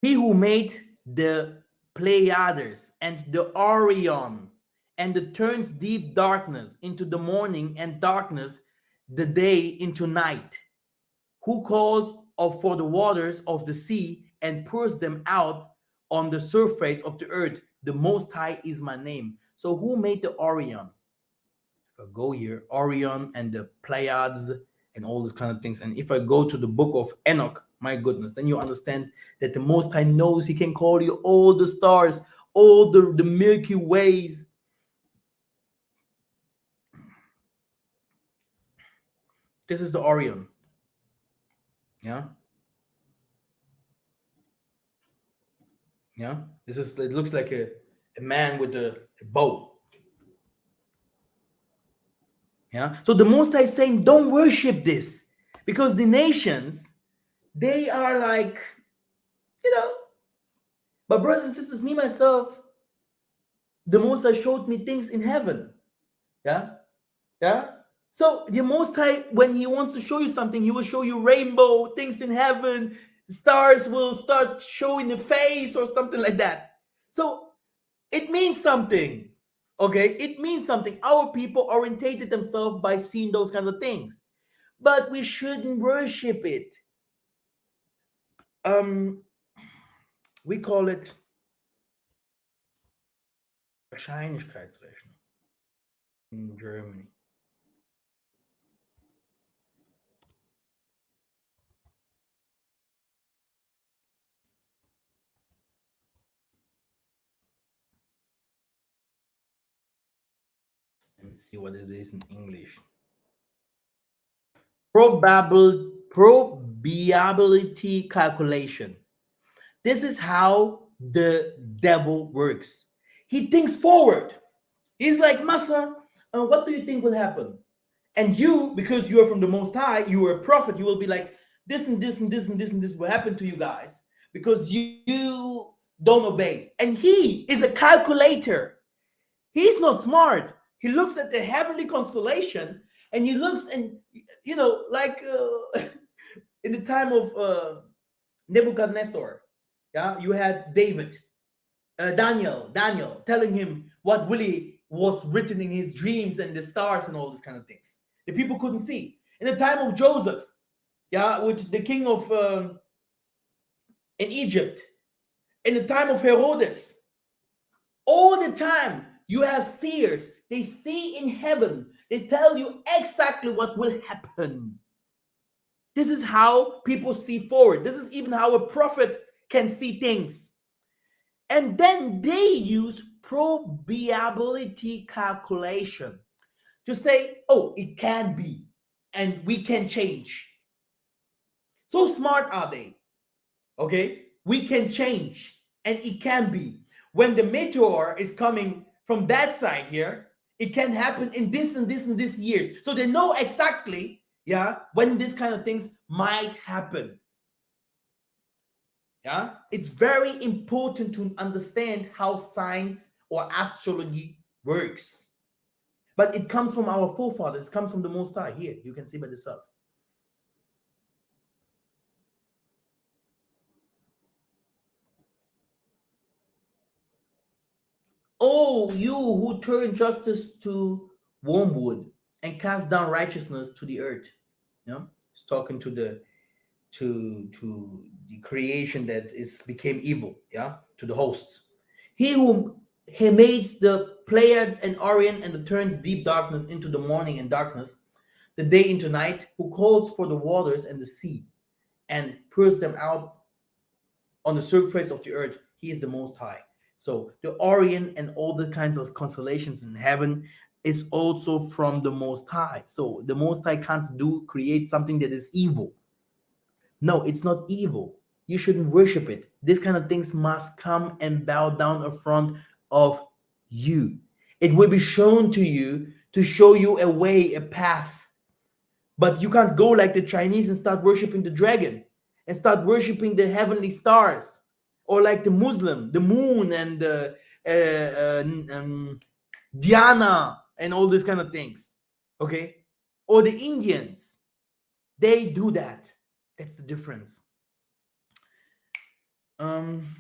He who made the Pleiades and the Orion, and the turns deep darkness into the morning and darkness the day into night, who calls for the waters of the sea and pours them out on the surface of the earth. The Most High is my name. So who made the Orion? If I go here, Orion and the Pleiades and all these kind of things. And if I go to the book of Enoch, my goodness, then you understand that the Most High knows he can call you all the stars, all the Milky Ways. This is the Orion. Yeah. Yeah. This is, it looks like a man with a bow. Yeah. So the Most High is saying, don't worship this, because the nations, they are like, you know, but brothers and sisters, me myself, the Most High showed me things in heaven. Yeah. Yeah. So the Most High, when He wants to show you something, He will show you rainbow things in heaven. Stars will start showing the face or something like that. So it means something. Okay, it means something. Our people orientated themselves by seeing those kinds of things, but we shouldn't worship it. Um, we call it Wahrscheinlichkeitsrechnung in Germany. Let me see what it is in English. Probability calculation. This is how the devil works. He thinks forward. He's like, Massa, what do you think will happen? And you, because you are from the Most High, you are a prophet, you will be like, this and this and this and this and this will happen to you guys because you don't obey. And he is a calculator. He's not smart. He looks at the heavenly constellation and he looks and, like in the time of Nebuchadnezzar, yeah, you had Daniel telling him what really was written in his dreams and the stars and all these kind of things. The people couldn't see. In the time of Joseph, yeah, which the king of in Egypt, in the time of Herodes, all the time you have seers. They see in heaven. They tell you exactly what will happen. This is how people see forward. This is even how a prophet can see things. And then they use probability calculation to say, oh, it can be, and we can change. So smart are they. Okay? We can change, and it can be. When the meteor is coming from that side here, it can happen in this and this and this years. So they know exactly, yeah, when this kind of things might happen. Yeah, it's very important to understand how science or astrology works. But it comes from our forefathers, it comes from the Most High. Here, you can see by yourself. Oh, you who turn justice to wormwood and cast down righteousness to the earth. Yeah, it's talking to the creation that is became evil. Yeah, to the hosts. He who he makes the Pleiades and Orion and turns deep darkness into the morning and darkness, the day into night, who calls for the waters and the sea, and pours them out on the surface of the earth. He is the Most High. So the Orion and all the kinds of constellations in heaven is also from the Most High. So the Most High can't create something that is evil. No, it's not evil. You shouldn't worship it. These kind of things must come and bow down in front of you. It will be shown to you to show you a way, a path. But you can't go like the Chinese and start worshiping the dragon and start worshiping the heavenly stars, or like the Muslim, the moon and the Diana and all these kind of things. Okay, or the Indians, they do that. That's the difference. Um,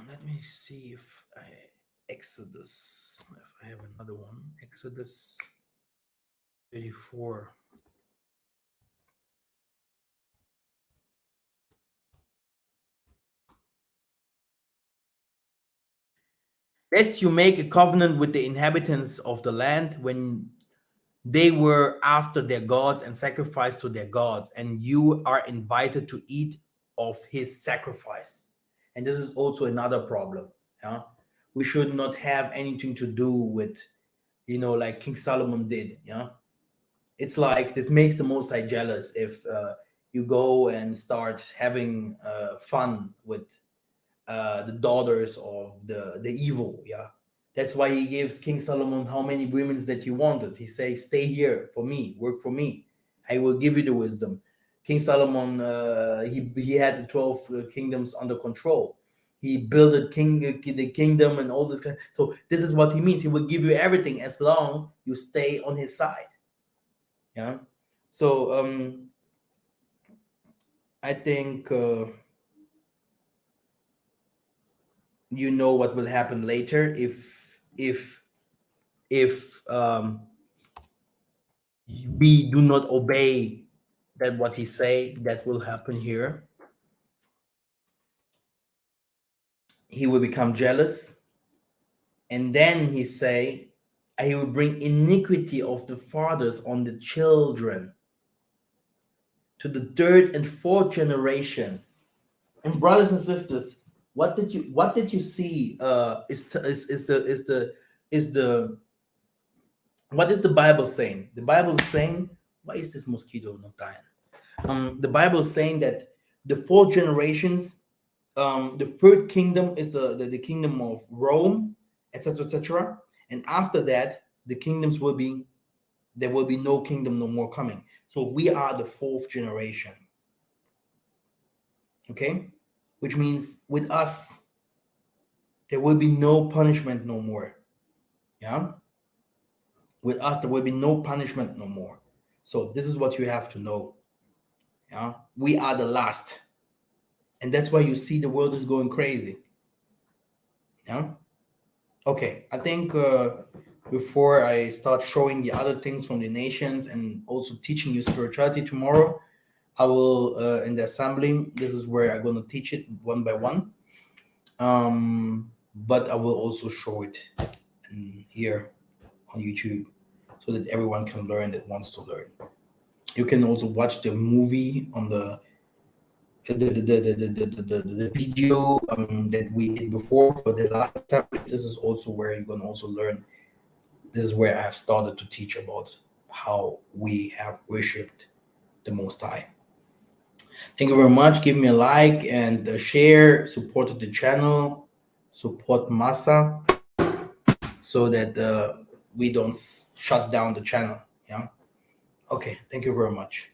let me see if I Exodus. If I have another one, Exodus 34. Lest you make a covenant with the inhabitants of the land when they were after their gods and sacrificed to their gods, and you are invited to eat of his sacrifice. And this is also another problem. Yeah? We should not have anything to do with, like King Solomon did. Yeah, it's like this makes the Most High jealous if you go and start having fun with the daughters of the evil. Yeah, that's why he gives King Solomon how many women that he wanted. He says, "Stay here for me, work for me. I will give you the wisdom." King Solomon, he had the 12 kingdoms under control. He built the kingdom and all this kind. So this is what he means. He will give you everything as long you stay on his side. Yeah. So I think you know what will happen later if we do not obey that what he say. That will happen here. He will become jealous, and then he say, I will bring iniquity of the fathers on the children to the third and fourth generation. And brothers and sisters, what did you see is the what is the Bible saying? The Bible is saying, why is this mosquito not dying? The Bible is saying that the four generations The third kingdom is the kingdom of Rome, etc., etc. And after that, the kingdoms will be there will be no kingdom no more coming. So we are the fourth generation. Okay, which means with us there will be no punishment no more. Yeah, with us there will be no punishment no more. So this is what you have to know. Yeah, we are the last, and that's why you see the world is going crazy. Yeah. Okay, I think before I start showing the other things from the nations and also teaching you spirituality tomorrow, I will in the assembly. This is where I'm gonna teach it one by one. But I will also show it here on YouTube so that everyone can learn that wants to learn. You can also watch the movie on the video that we did before for the last assembly. This is also where you're gonna also learn. This is where I have started to teach about how we have worshipped the Most High. Thank you very much. Give me a like and share. Support the channel. Support Masa so that we don't shut down the channel. Yeah. Okay. Thank you very much.